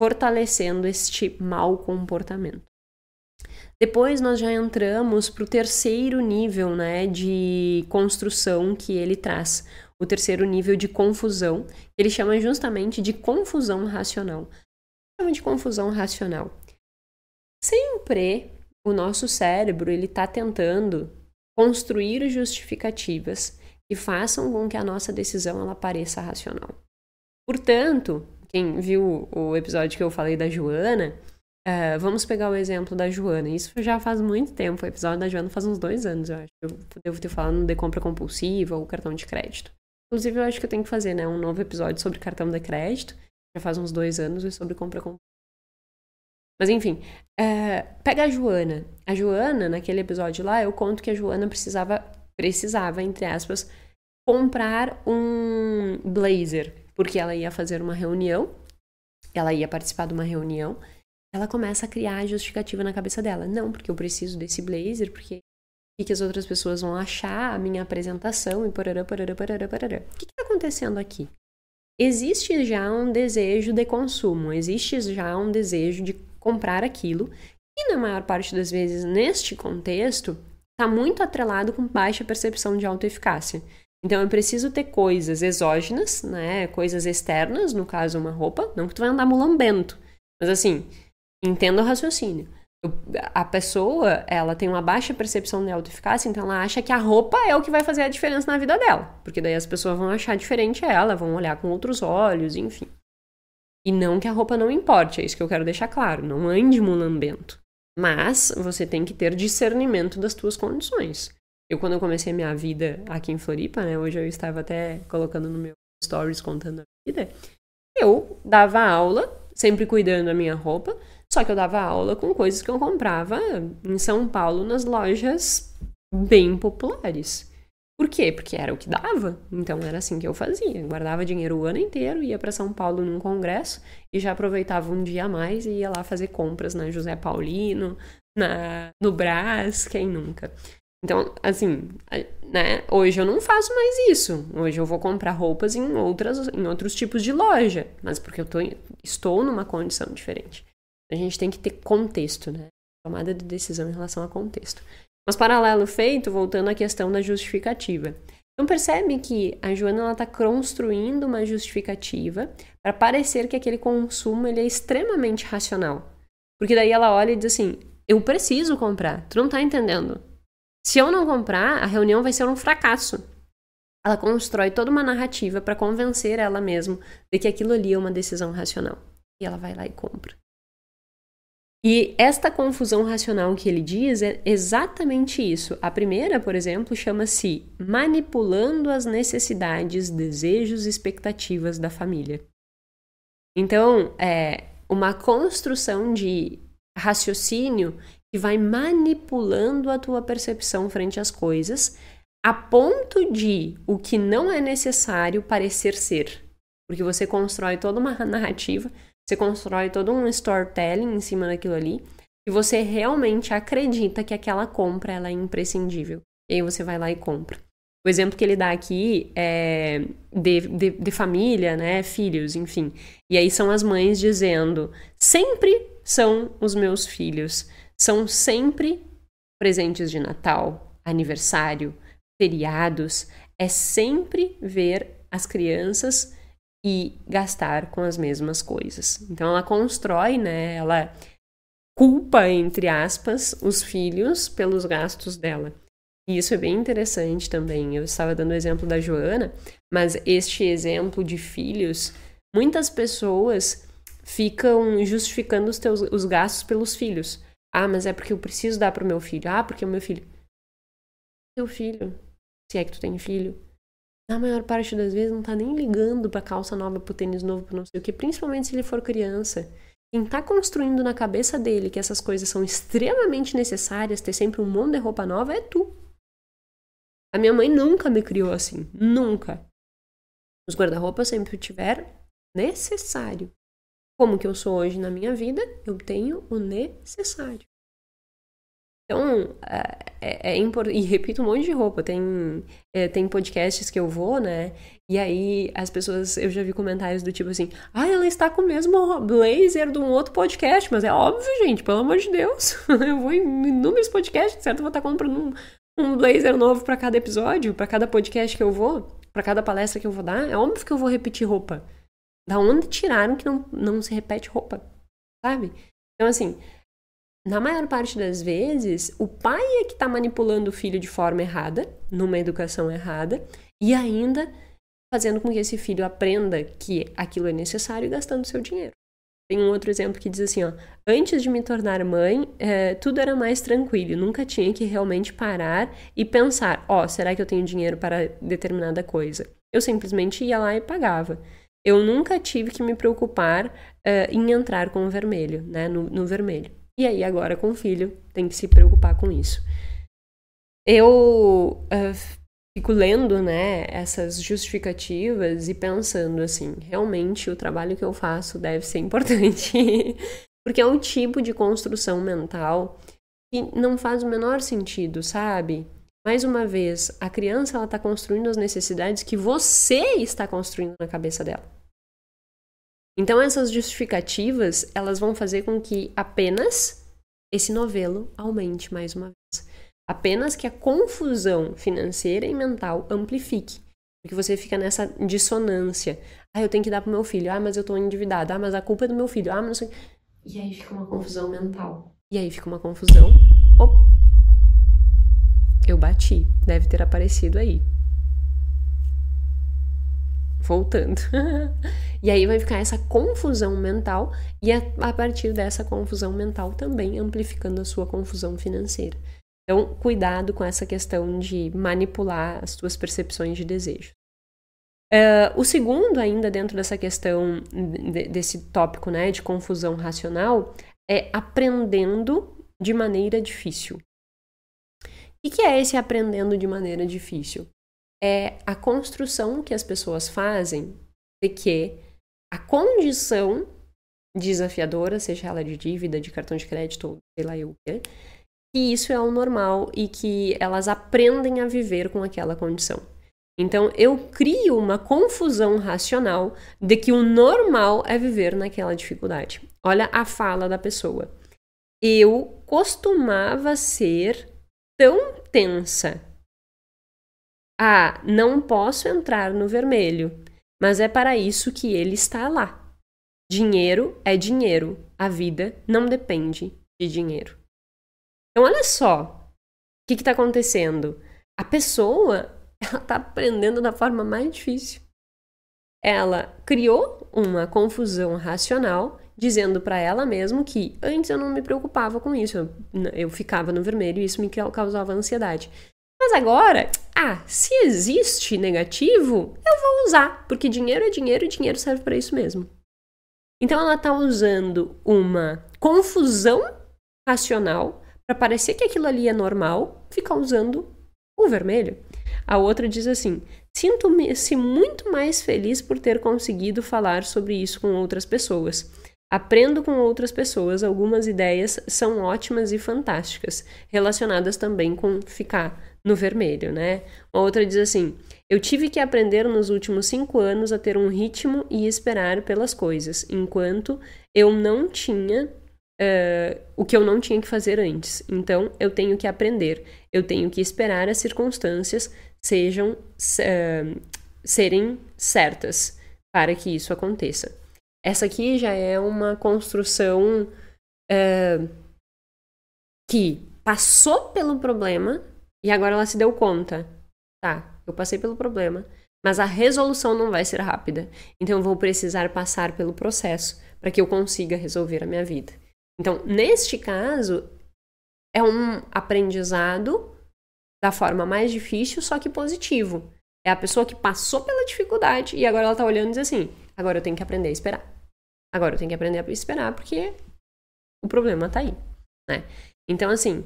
fortalecendo este mau comportamento. Depois nós já entramos para o terceiro nível, né, de construção que ele traz, o terceiro nível de confusão, ele chama justamente de confusão racional. Chama de confusão racional. Sempre o nosso cérebro ele está tentando construir justificativas que façam com que a nossa decisão ela pareça racional. Portanto, quem viu o episódio que eu falei da Joana, vamos pegar o exemplo da Joana. Isso já faz muito tempo, o episódio da Joana faz uns 2 anos, eu acho. Eu devo ter falado de compra compulsiva ou cartão de crédito. Inclusive, eu acho que eu tenho que fazer, né, um novo episódio sobre cartão de crédito. Já faz uns 2 anos e sobre compra compulsiva. Mas enfim, pega a Joana. A Joana, naquele episódio lá, eu conto que a Joana precisava, entre aspas, comprar um blazer, porque ela ia fazer uma reunião, ela ia participar de uma reunião, ela começa a criar a justificativa na cabeça dela. Não, porque eu preciso desse blazer, porque o que as outras pessoas vão achar, a minha apresentação e porará, porará, porará, porará. O que está acontecendo aqui? Existe já um desejo de consumo, existe já um desejo de comprar aquilo, e na maior parte das vezes, neste contexto, está muito atrelado com baixa percepção de autoeficácia. Então, eu preciso ter coisas exógenas, né, coisas externas, no caso, uma roupa, não que tu vai andar mulambento, mas assim, entenda o raciocínio. A pessoa, ela tem uma baixa percepção de autoeficácia, então ela acha que a roupa é o que vai fazer a diferença na vida dela, porque daí as pessoas vão achar diferente ela, vão olhar com outros olhos, enfim. E não que a roupa não importe, é isso que eu quero deixar claro, não ande mulambento. Mas você tem que ter discernimento das tuas condições. Quando eu comecei a minha vida aqui em Floripa, né, hoje eu estava até colocando no meu stories contando a vida, eu dava aula, sempre cuidando da minha roupa, só que eu dava aula com coisas que eu comprava em São Paulo nas lojas bem populares. Por quê? Porque era o que dava. Então era assim que eu fazia. Guardava dinheiro o ano inteiro, ia para São Paulo num congresso e já aproveitava um dia a mais e ia lá fazer compras na José Paulino, no Brás, quem nunca. Então, assim, né, hoje eu não faço mais isso. Hoje eu vou comprar roupas em outros tipos de loja, mas porque eu estou numa condição diferente. A gente tem que ter contexto, né? Tomada de decisão em relação a contexto. Mas paralelo feito, voltando à questão da justificativa. Então percebe que a Joana está construindo uma justificativa para parecer que aquele consumo ele é extremamente racional. Porque daí ela olha e diz assim, eu preciso comprar, tu não tá entendendo. Se eu não comprar, a reunião vai ser um fracasso. Ela constrói toda uma narrativa para convencer ela mesma de que aquilo ali é uma decisão racional. E ela vai lá e compra. E esta confusão racional que ele diz é exatamente isso. A primeira, por exemplo, chama-se manipulando as necessidades, desejos e expectativas da família. Então, é uma construção de raciocínio que vai manipulando a tua percepção frente às coisas, a ponto de o que não é necessário parecer ser. Porque você constrói toda uma narrativa, você constrói todo um storytelling em cima daquilo ali, e você realmente acredita que aquela compra ela é imprescindível. E aí você vai lá e compra. O exemplo que ele dá aqui é de família, né, filhos, enfim. E aí são as mães dizendo, sempre são os meus filhos, são sempre presentes de Natal, aniversário, feriados, é sempre ver as crianças e gastar com as mesmas coisas. Então ela constrói, né, ela culpa, entre aspas, os filhos pelos gastos dela. E isso é bem interessante também. Eu estava dando o exemplo da Joana, mas este exemplo de filhos, muitas pessoas ficam justificando os gastos pelos filhos. Ah, mas é porque eu preciso dar para o meu filho. Ah, porque o meu filho... Teu filho, se é que tu tem filho, na maior parte das vezes não tá nem ligando pra calça nova, pro tênis novo, pro não sei o que, principalmente se ele for criança. Quem tá construindo na cabeça dele que essas coisas são extremamente necessárias, ter sempre um monte de roupa nova, é tu. A minha mãe nunca me criou assim. Nunca. Os guarda-roupas sempre tiveram necessário. Como que eu sou hoje na minha vida, eu tenho o necessário. Então, é importante. E repito um monte de roupa. Tem podcasts que eu vou, né? E aí as pessoas, eu já vi comentários do tipo assim, ela está com o mesmo blazer de um outro podcast, mas é óbvio, gente, pelo amor de Deus. Eu vou em inúmeros podcasts, certo? Eu vou estar comprando um blazer novo para cada episódio, para cada podcast que eu vou, para cada palestra que eu vou dar. É óbvio que eu vou repetir roupa. Da onde tiraram que não se repete roupa, sabe? Então, assim, na maior parte das vezes, o pai é que está manipulando o filho de forma errada, numa educação errada, e ainda fazendo com que esse filho aprenda que aquilo é necessário e gastando seu dinheiro. Tem um outro exemplo que diz assim, antes de me tornar mãe, tudo era mais tranquilo, nunca tinha que realmente parar e pensar, será que eu tenho dinheiro para determinada coisa? Eu simplesmente ia lá e pagava. Eu nunca tive que me preocupar em entrar com o vermelho, né, no vermelho. E aí agora com o filho tem que se preocupar com isso. Eu fico lendo, né, essas justificativas e pensando assim, realmente o trabalho que eu faço deve ser importante. Porque é um tipo de construção mental que não faz o menor sentido, sabe? Mais uma vez, a criança ela está construindo as necessidades que você está construindo na cabeça dela. Então essas justificativas, elas vão fazer com que apenas esse novelo aumente mais uma vez. Apenas que a confusão financeira e mental amplifique. Porque você fica nessa dissonância. Eu tenho que dar pro meu filho. Mas eu tô endividada. Mas a culpa é do meu filho. Mas não sei... E aí fica uma confusão mental. E aí fica uma confusão... Eu bati. Deve ter aparecido aí. Voltando. E aí vai ficar essa confusão mental e a partir dessa confusão mental também amplificando a sua confusão financeira. Então, cuidado com essa questão de manipular as tuas percepções de desejo. O segundo, ainda dentro dessa questão, desse tópico, né, de confusão racional, é aprendendo de maneira difícil. O que é esse aprendendo de maneira difícil? É a construção que as pessoas fazem de que a condição desafiadora, seja ela de dívida, de cartão de crédito, ou sei lá eu o quê, que isso é o normal e que elas aprendem a viver com aquela condição. Então, eu crio uma confusão racional de que o normal é viver naquela dificuldade. Olha a fala da pessoa. Eu costumava ser tão tensa. Não posso entrar no vermelho, mas é para isso que ele está lá. Dinheiro é dinheiro. A vida não depende de dinheiro. Então, olha só. que tá acontecendo? A pessoa, ela tá aprendendo da forma mais difícil. Ela criou uma confusão racional, dizendo para ela mesma que antes eu não me preocupava com isso, eu ficava no vermelho e isso me causava ansiedade. Mas agora, se existe negativo, eu vou usar, porque dinheiro é dinheiro e dinheiro serve para isso mesmo. Então ela tá usando uma confusão racional para parecer que aquilo ali é normal, ficar usando o vermelho. A outra diz assim: sinto-me muito mais feliz por ter conseguido falar sobre isso com outras pessoas. Aprendo com outras pessoas, algumas ideias são ótimas e fantásticas, relacionadas também com ficar no vermelho, né? Uma outra diz assim: eu tive que aprender nos últimos 5 anos a ter um ritmo e esperar pelas coisas, enquanto eu não tinha o que eu não tinha que fazer antes. Então, eu tenho que aprender, eu tenho que esperar as circunstâncias serem certas para que isso aconteça. Essa aqui já é uma construção que passou pelo problema e agora ela se deu conta. Tá, eu passei pelo problema, mas a resolução não vai ser rápida. Então eu vou precisar passar pelo processo para que eu consiga resolver a minha vida. Então, neste caso, é um aprendizado da forma mais difícil, só que positivo. É a pessoa que passou pela dificuldade e agora ela tá olhando e diz assim: agora eu tenho que aprender a esperar. Agora eu tenho que aprender a esperar porque o problema tá aí, né? Então, assim,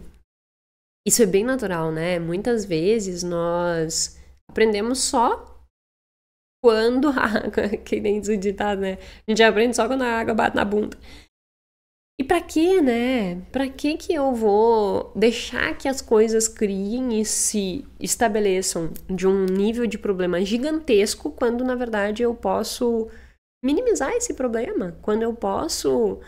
isso é bem natural, né? Muitas vezes nós aprendemos só quando que nem diz o ditado, né? A gente aprende só quando a água bate na bunda. E pra quê, né? Pra que eu vou deixar que as coisas criem e se estabeleçam de um nível de problema gigantesco quando, na verdade, eu posso minimizar esse problema? Quando eu posso...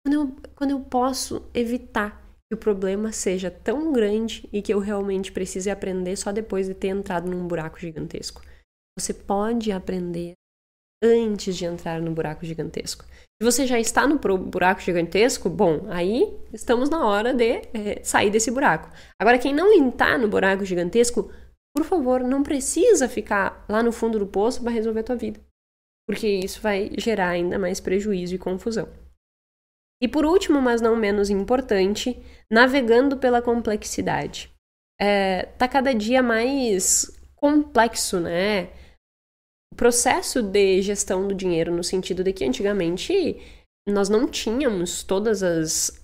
quando eu posso evitar que o problema seja tão grande e que eu realmente precise aprender só depois de ter entrado num buraco gigantesco. Você pode aprender antes de entrar no buraco gigantesco. Se você já está no buraco gigantesco, bom, aí estamos na hora de sair desse buraco. Agora, quem não está no buraco gigantesco, por favor, não precisa ficar lá no fundo do poço para resolver a tua vida. Porque isso vai gerar ainda mais prejuízo e confusão. E por último, mas não menos importante, navegando pela complexidade. Tá cada dia mais complexo, né? O processo de gestão do dinheiro, no sentido de que antigamente nós não tínhamos todas as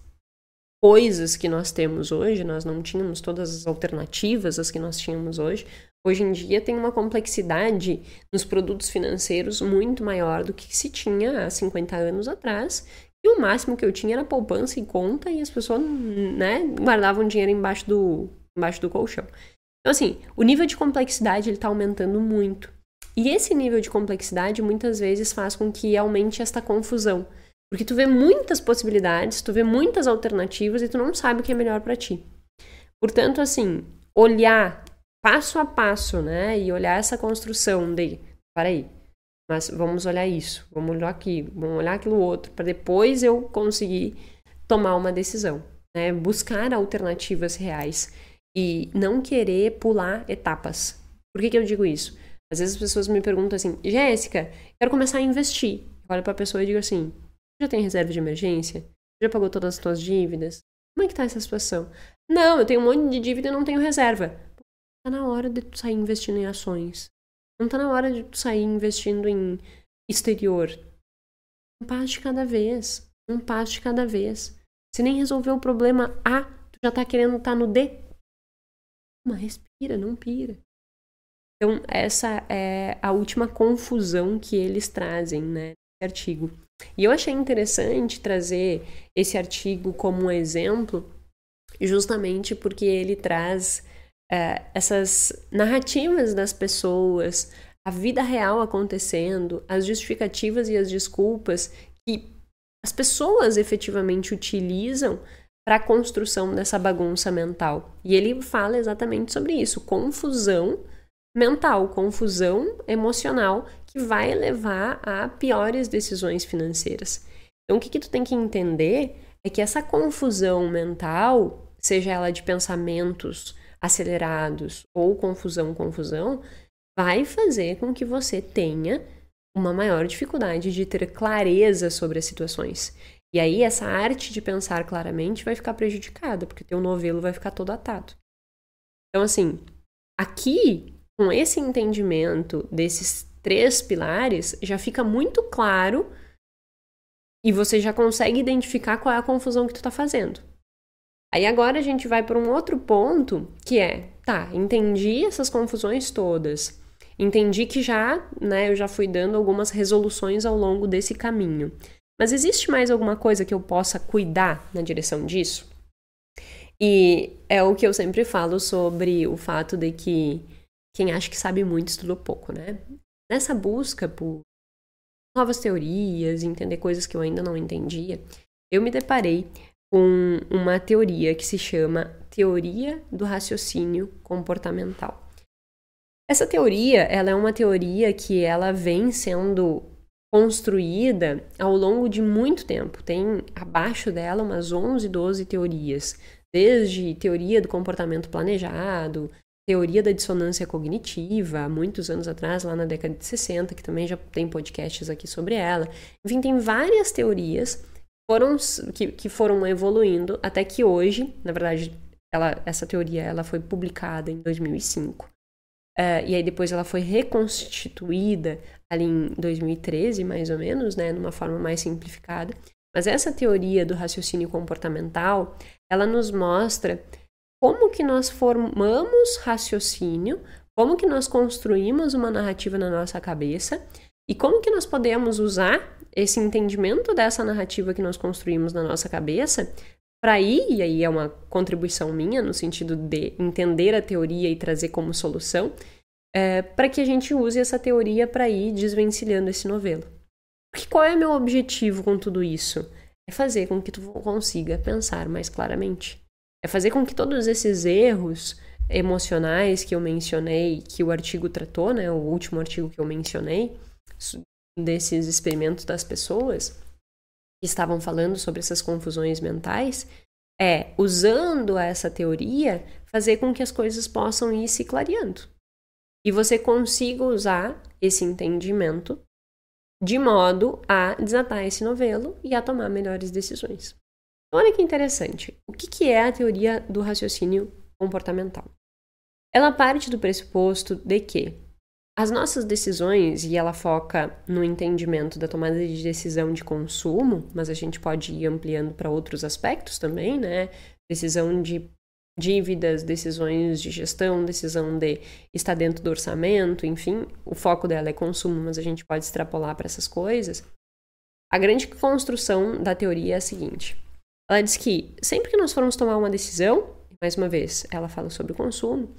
coisas que nós temos hoje, nós não tínhamos todas as alternativas as que nós tínhamos hoje. Hoje em dia tem uma complexidade nos produtos financeiros muito maior do que se tinha há 50 anos atrás. E o máximo que eu tinha era poupança e conta e as pessoas, né, guardavam dinheiro embaixo do colchão. Então, assim, o nível de complexidade ele tá aumentando muito. E esse nível de complexidade muitas vezes faz com que aumente esta confusão. Porque tu vê muitas possibilidades, tu vê muitas alternativas e tu não sabe o que é melhor para ti. Portanto, assim, olhar passo a passo, né? E olhar essa construção de, peraí, mas vamos olhar isso, vamos olhar aqui, vamos olhar aquilo outro, para depois eu conseguir tomar uma decisão, né? Buscar alternativas reais e não querer pular etapas. Por que eu digo isso? Às vezes as pessoas me perguntam assim: Jéssica, quero começar a investir. Eu olho pra pessoa e digo assim: já tem reserva de emergência? Já pagou todas as tuas dívidas? Como é que tá essa situação? Não, eu tenho um monte de dívida e não tenho reserva. Tá na hora de tu sair investindo em ações. Não tá na hora de tu sair investindo em exterior. Um passo de cada vez. Um passo de cada vez. Se nem resolver o problema A, tu já tá querendo estar no D. Mas respira, não pira. Então, essa é a última confusão que eles trazem, né, nesse artigo. E eu achei interessante trazer esse artigo como um exemplo, justamente porque ele traz essas narrativas das pessoas, a vida real acontecendo, as justificativas e as desculpas que as pessoas efetivamente utilizam para a construção dessa bagunça mental. E ele fala exatamente sobre isso, confusão mental, confusão emocional que vai levar a piores decisões financeiras. Então, o que tu tem que entender é que essa confusão mental, seja ela de pensamentos acelerados ou confusão, vai fazer com que você tenha uma maior dificuldade de ter clareza sobre as situações. E aí essa arte de pensar claramente vai ficar prejudicada, porque teu novelo vai ficar todo atado. Então, assim, aqui, com esse entendimento desses 3 pilares, já fica muito claro e você já consegue identificar qual é a confusão que tu tá fazendo. Aí agora a gente vai para um outro ponto, que é, tá, entendi essas confusões todas, entendi que eu já fui dando algumas resoluções ao longo desse caminho. Mas existe mais alguma coisa que eu possa cuidar na direção disso? E é o que eu sempre falo sobre o fato de que quem acha que sabe muito estuda pouco, né? Nessa busca por novas teorias, entender coisas que eu ainda não entendia, eu me deparei com uma teoria que se chama Teoria do Raciocínio Comportamental. Essa teoria, ela é uma teoria que ela vem sendo construída ao longo de muito tempo. Tem abaixo dela umas 11, 12 teorias, desde teoria do comportamento planejado, teoria da dissonância cognitiva, há muitos anos atrás, lá na década de 60, que também já tem podcasts aqui sobre ela. Enfim, tem várias teorias que foram evoluindo até que hoje, na verdade, essa teoria ela foi publicada em 2005. E aí depois ela foi reconstituída ali em 2013, mais ou menos, né, numa forma mais simplificada. Mas essa teoria do raciocínio comportamental, ela nos mostra como que nós formamos raciocínio, como que nós construímos uma narrativa na nossa cabeça e como que nós podemos usar esse entendimento dessa narrativa que nós construímos na nossa cabeça para e aí é uma contribuição minha no sentido de entender a teoria e trazer como solução, para que a gente use essa teoria para ir desvencilhando esse novelo. Porque qual é o meu objetivo com tudo isso? É fazer com que tu consiga pensar mais claramente. É fazer com que todos esses erros emocionais que eu mencionei, que o artigo tratou, né, o último artigo que eu mencionei, desses experimentos das pessoas que estavam falando sobre essas confusões mentais, usando essa teoria, fazer com que as coisas possam ir se clareando. E você consiga usar esse entendimento de modo a desatar esse novelo e a tomar melhores decisões. Olha que interessante. O que é a teoria do raciocínio comportamental? Ela parte do pressuposto de que as nossas decisões, e ela foca no entendimento da tomada de decisão de consumo, mas a gente pode ir ampliando para outros aspectos também, né? Decisão de dívidas, decisões de gestão, decisão de estar dentro do orçamento, enfim, o foco dela é consumo, mas a gente pode extrapolar para essas coisas. A grande construção da teoria é a seguinte. Ela diz que sempre que nós formos tomar uma decisão, mais uma vez, ela fala sobre o consumo,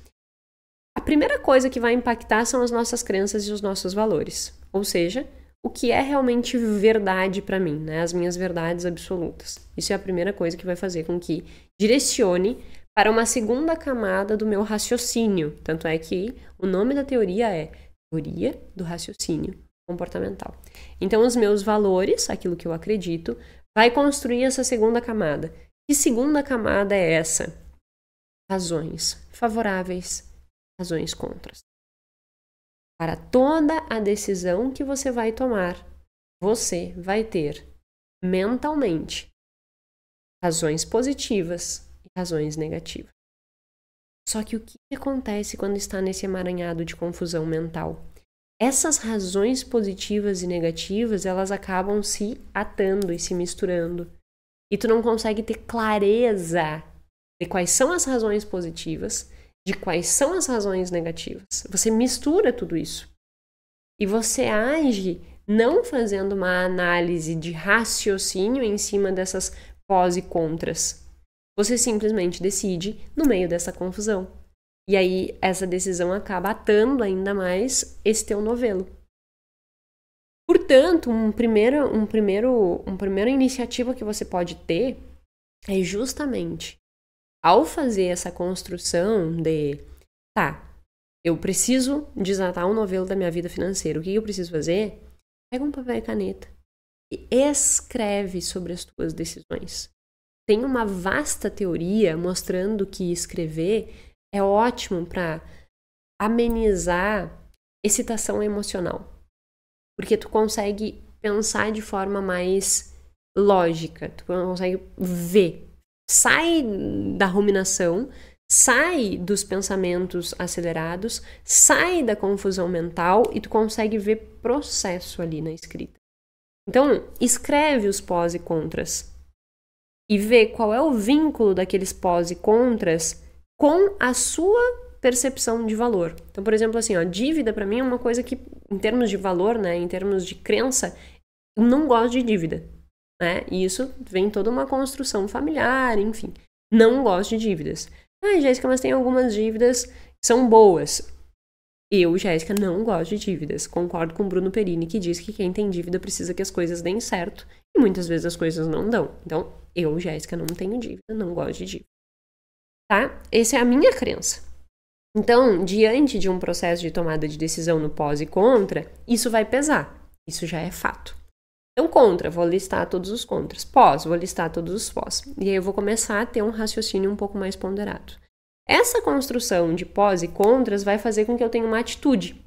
a primeira coisa que vai impactar são as nossas crenças e os nossos valores. Ou seja, o que é realmente verdade para mim, né? As minhas verdades absolutas. Isso é a primeira coisa que vai fazer com que direcione para uma segunda camada do meu raciocínio. Tanto é que o nome da teoria é Teoria do Raciocínio Comportamental. Então, os meus valores, aquilo que eu acredito, vai construir essa segunda camada. Que segunda camada é essa? Razões favoráveis, razões contras. Para toda a decisão que você vai tomar, você vai ter mentalmente razões positivas e razões negativas. Só que o que acontece quando está nesse emaranhado de confusão mental? Essas razões positivas e negativas, elas acabam se atando e se misturando. E tu não consegue ter clareza de quais são as razões positivas, de quais são as razões negativas. Você mistura tudo isso. E você age não fazendo uma análise de raciocínio em cima dessas pós e contras. Você simplesmente decide no meio dessa confusão. E aí, essa decisão acaba atando ainda mais esse teu novelo. Portanto, uma primeira iniciativa que você pode ter é justamente, ao fazer essa construção de, eu preciso desatar um novelo da minha vida financeira, o que eu preciso fazer? Pega um papel e caneta e escreve sobre as tuas decisões. tem uma vasta teoria mostrando que escrever é ótimo para amenizar excitação emocional. Porque tu consegue pensar de forma mais lógica, tu consegue ver. Sai da ruminação, sai dos pensamentos acelerados, sai da confusão mental e tu consegue ver processo ali na escrita. Então, escreve os pós e contras e vê qual é o vínculo daqueles pós e contras com a sua percepção de valor. Então, por exemplo, assim, dívida para mim é uma coisa que, em termos de valor, né, em termos de crença, eu não gosto de dívida, né? E isso vem toda uma construção familiar, enfim. Não gosto de dívidas. Jéssica, mas tem algumas dívidas que são boas. Eu, Jéssica, não gosto de dívidas. Concordo com o Bruno Perini, que diz que quem tem dívida precisa que as coisas deem certo. E muitas vezes as coisas não dão. Então, eu, Jéssica, não tenho dívida, não gosto de dívida. Tá? Essa é a minha crença. Então, diante de um processo de tomada de decisão no pós e contra, isso vai pesar. Isso já é fato. Então, contra, vou listar todos os contras. Pós, vou listar todos os pós. E aí eu vou começar a ter um raciocínio um pouco mais ponderado. Essa construção de pós e contras vai fazer com que eu tenha uma atitude,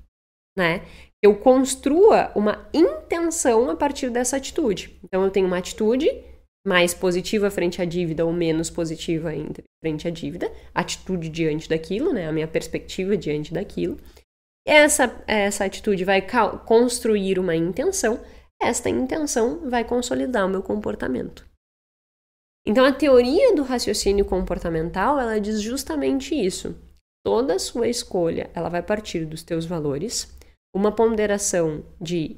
né? Eu construa uma intenção a partir dessa atitude. Então, eu tenho uma atitude mais positiva frente à dívida ou menos positiva frente à dívida, atitude diante daquilo, né? A minha perspectiva diante daquilo. Essa atitude vai construir uma intenção, esta intenção vai consolidar o meu comportamento. Então, a teoria do raciocínio comportamental, ela diz justamente isso. Toda a sua escolha, ela vai partir dos teus valores, uma ponderação de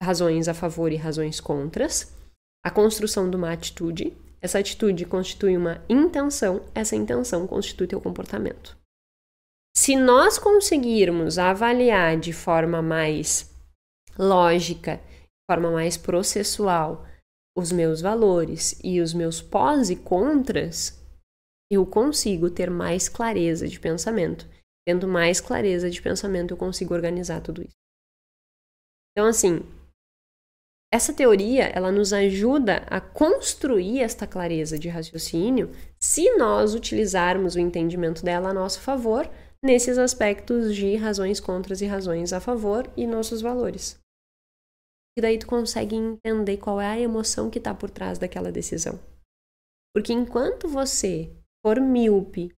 razões a favor e razões contras, a construção de uma atitude, essa atitude constitui uma intenção, essa intenção constitui teu comportamento. Se nós conseguirmos avaliar de forma mais lógica, de forma mais processual, os meus valores e os meus pós e contras, eu consigo ter mais clareza de pensamento. Tendo mais clareza de pensamento, eu consigo organizar tudo isso. Então, assim, essa teoria, ela nos ajuda a construir esta clareza de raciocínio se nós utilizarmos o entendimento dela a nosso favor nesses aspectos de razões contras e razões a favor e nossos valores. E daí tu consegue entender qual é a emoção que está por trás daquela decisão. Porque enquanto você for míope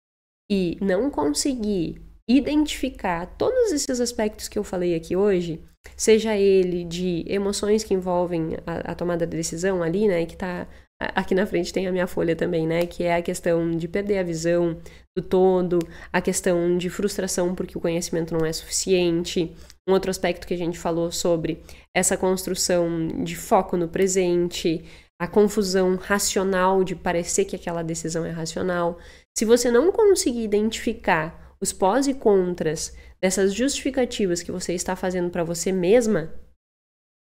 e não conseguir identificar todos esses aspectos que eu falei aqui hoje, seja ele de emoções que envolvem a tomada de decisão ali, né, que tá aqui na frente tem a minha folha também, né, que é a questão de perder a visão do todo, a questão de frustração porque o conhecimento não é suficiente, um outro aspecto que a gente falou sobre essa construção de foco no presente, a confusão racional de parecer que aquela decisão é racional. Se você não conseguir identificar os pós e contras dessas justificativas que você está fazendo para você mesma,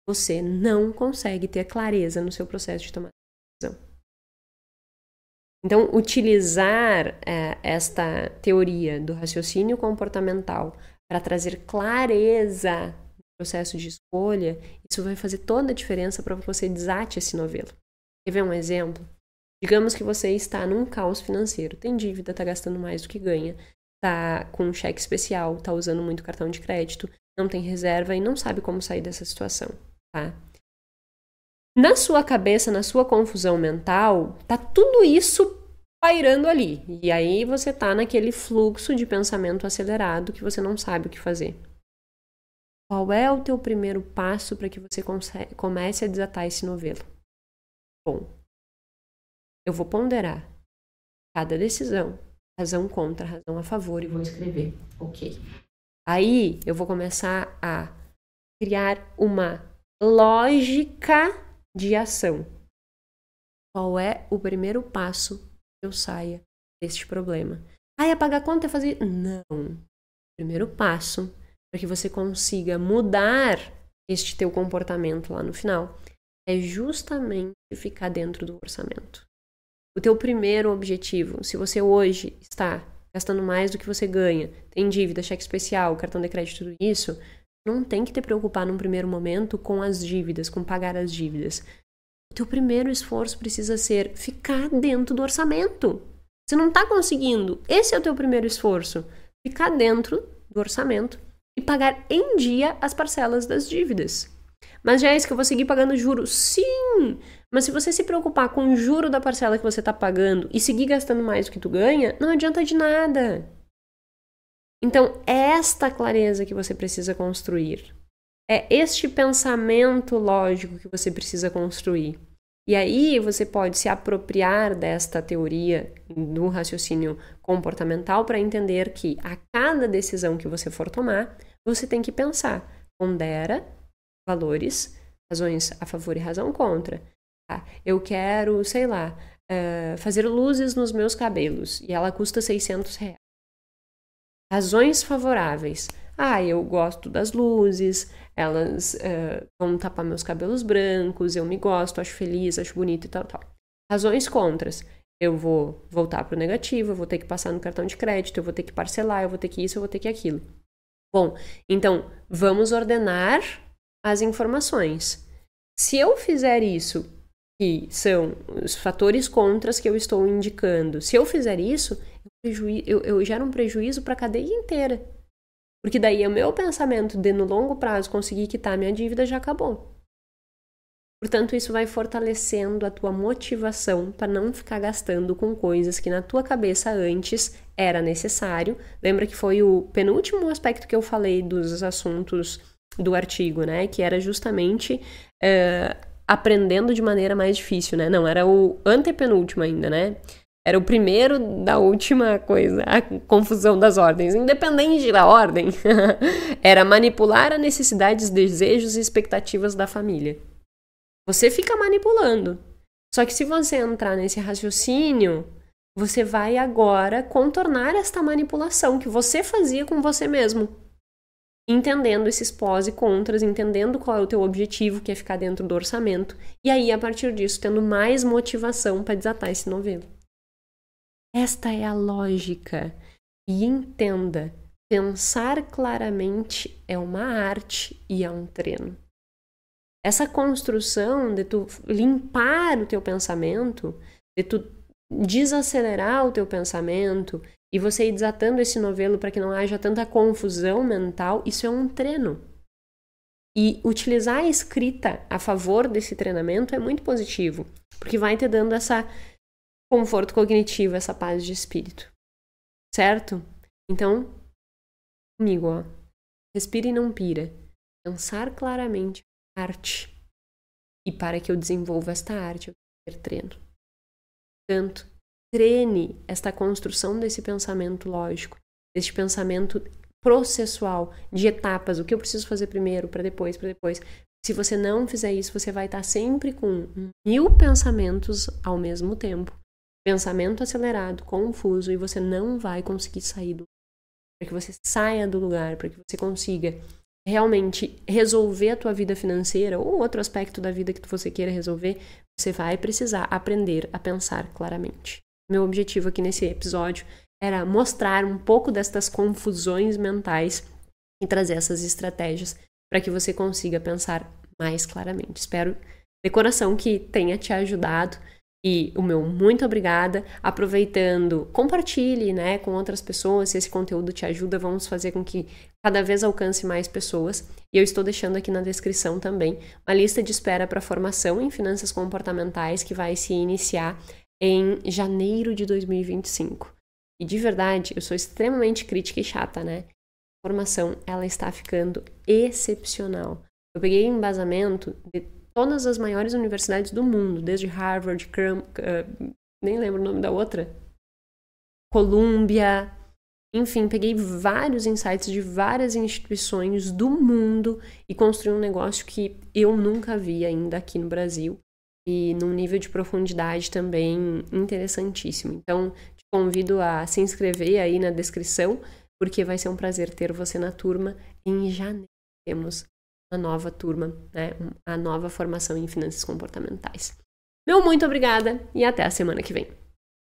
você não consegue ter clareza no seu processo de tomada de decisão. Então, utilizar esta teoria do raciocínio comportamental para trazer clareza no processo de escolha, isso vai fazer toda a diferença para que você desate esse novelo. Quer ver um exemplo? Digamos que você está num caos financeiro, tem dívida, está gastando mais do que ganha, está com um cheque especial, está usando muito cartão de crédito, não tem reserva e não sabe como sair dessa situação, tá? Na sua cabeça, na sua confusão mental, tá tudo isso pairando ali. E aí você tá naquele fluxo de pensamento acelerado que você não sabe o que fazer. Qual é o teu primeiro passo para que você comece a desatar esse novelo? Bom, eu vou ponderar cada decisão, razão contra, razão a favor, e vou escrever. Ok. Aí eu vou começar a criar uma lógica de ação. Qual é o primeiro passo que eu saia deste problema? É pagar a conta, é fazer... Não. O primeiro passo para que você consiga mudar este teu comportamento lá no final é justamente ficar dentro do orçamento. O teu primeiro objetivo, se você hoje está gastando mais do que você ganha, tem dívida, cheque especial, cartão de crédito, tudo isso, não tem que te preocupar num primeiro momento com as dívidas, com pagar as dívidas. O teu primeiro esforço precisa ser ficar dentro do orçamento. Você não está conseguindo. Esse é o teu primeiro esforço. Ficar dentro do orçamento e pagar em dia as parcelas das dívidas. Mas já é isso que eu vou seguir pagando juros? Sim! Mas se você se preocupar com o juro da parcela que você está pagando e seguir gastando mais do que tu ganha, não adianta de nada. Então, é esta clareza que você precisa construir. É este pensamento lógico que você precisa construir. E aí você pode se apropriar desta teoria do raciocínio comportamental para entender que a cada decisão que você for tomar, você tem que pensar, pondera valores, razões a favor e razão contra. Tá? Eu quero, sei lá, fazer luzes nos meus cabelos e ela custa R$600. Razões favoráveis. Eu gosto das luzes, elas vão tapar meus cabelos brancos, eu me gosto, acho feliz, acho bonito e tal. Razões contras. Eu vou voltar para o negativo, eu vou ter que passar no cartão de crédito, eu vou ter que parcelar, eu vou ter que isso, eu vou ter que aquilo. Bom, então, vamos ordenar as informações. Se eu fizer isso, que são os fatores contras que eu estou indicando, se eu fizer isso, eu gero um prejuízo para a cadeia inteira. Porque daí o meu pensamento de no longo prazo conseguir quitar minha dívida já acabou. Portanto, isso vai fortalecendo a tua motivação para não ficar gastando com coisas que na tua cabeça antes era necessário. Lembra que foi o penúltimo aspecto que eu falei dos assuntos do artigo, né? Que era justamente aprendendo de maneira mais difícil, né? Não, era o antepenúltimo ainda, né? Era o primeiro da última coisa, a confusão das ordens. Independente da ordem, era manipular as necessidades, desejos e expectativas da família. Você fica manipulando. Só que se você entrar nesse raciocínio, você vai agora contornar esta manipulação que você fazia com você mesmo. Entendendo esses pós e contras, entendendo qual é o teu objetivo, que é ficar dentro do orçamento. E aí, a partir disso, tendo mais motivação para desatar esse novelo. Esta é a lógica. E entenda, pensar claramente é uma arte e é um treino. Essa construção de tu limpar o teu pensamento, de tu desacelerar o teu pensamento e você ir desatando esse novelo para que não haja tanta confusão mental, isso é um treino. E utilizar a escrita a favor desse treinamento é muito positivo, porque vai te dando essa conforto cognitivo, essa paz de espírito. Certo? Então, comigo, ó. Respira e não pira. Pensar claramente é arte. E para que eu desenvolva esta arte, eu tenho que ter treino. Portanto, treine esta construção desse pensamento lógico, desse pensamento processual, de etapas, o que eu preciso fazer primeiro, para depois. Se você não fizer isso, você vai estar sempre com 1000 pensamentos ao mesmo tempo. Pensamento acelerado, confuso, e você não vai conseguir sair do lugar. Para que você saia do lugar, para que você consiga realmente resolver a tua vida financeira ou outro aspecto da vida que você queira resolver, você vai precisar aprender a pensar claramente. Meu objetivo aqui nesse episódio era mostrar um pouco destas confusões mentais e trazer essas estratégias para que você consiga pensar mais claramente. Espero de coração que tenha te ajudado. E o meu muito obrigada. Aproveitando, compartilhe, né, com outras pessoas. Se esse conteúdo te ajuda, vamos fazer com que cada vez alcance mais pessoas. E eu estou deixando aqui na descrição também uma lista de espera para formação em finanças comportamentais que vai se iniciar em janeiro de 2025. E de verdade, eu sou extremamente crítica e chata, né? A formação, ela está ficando excepcional. Eu peguei embasamento de todas as maiores universidades do mundo, desde Harvard, nem lembro o nome da outra, Columbia, enfim, peguei vários insights de várias instituições do mundo e construí um negócio que eu nunca vi ainda aqui no Brasil e num nível de profundidade também interessantíssimo. Então, te convido a se inscrever aí na descrição, porque vai ser um prazer ter você na turma. Em janeiro temos a nova turma, né? A nova formação em finanças comportamentais. Meu muito obrigada e até a semana que vem.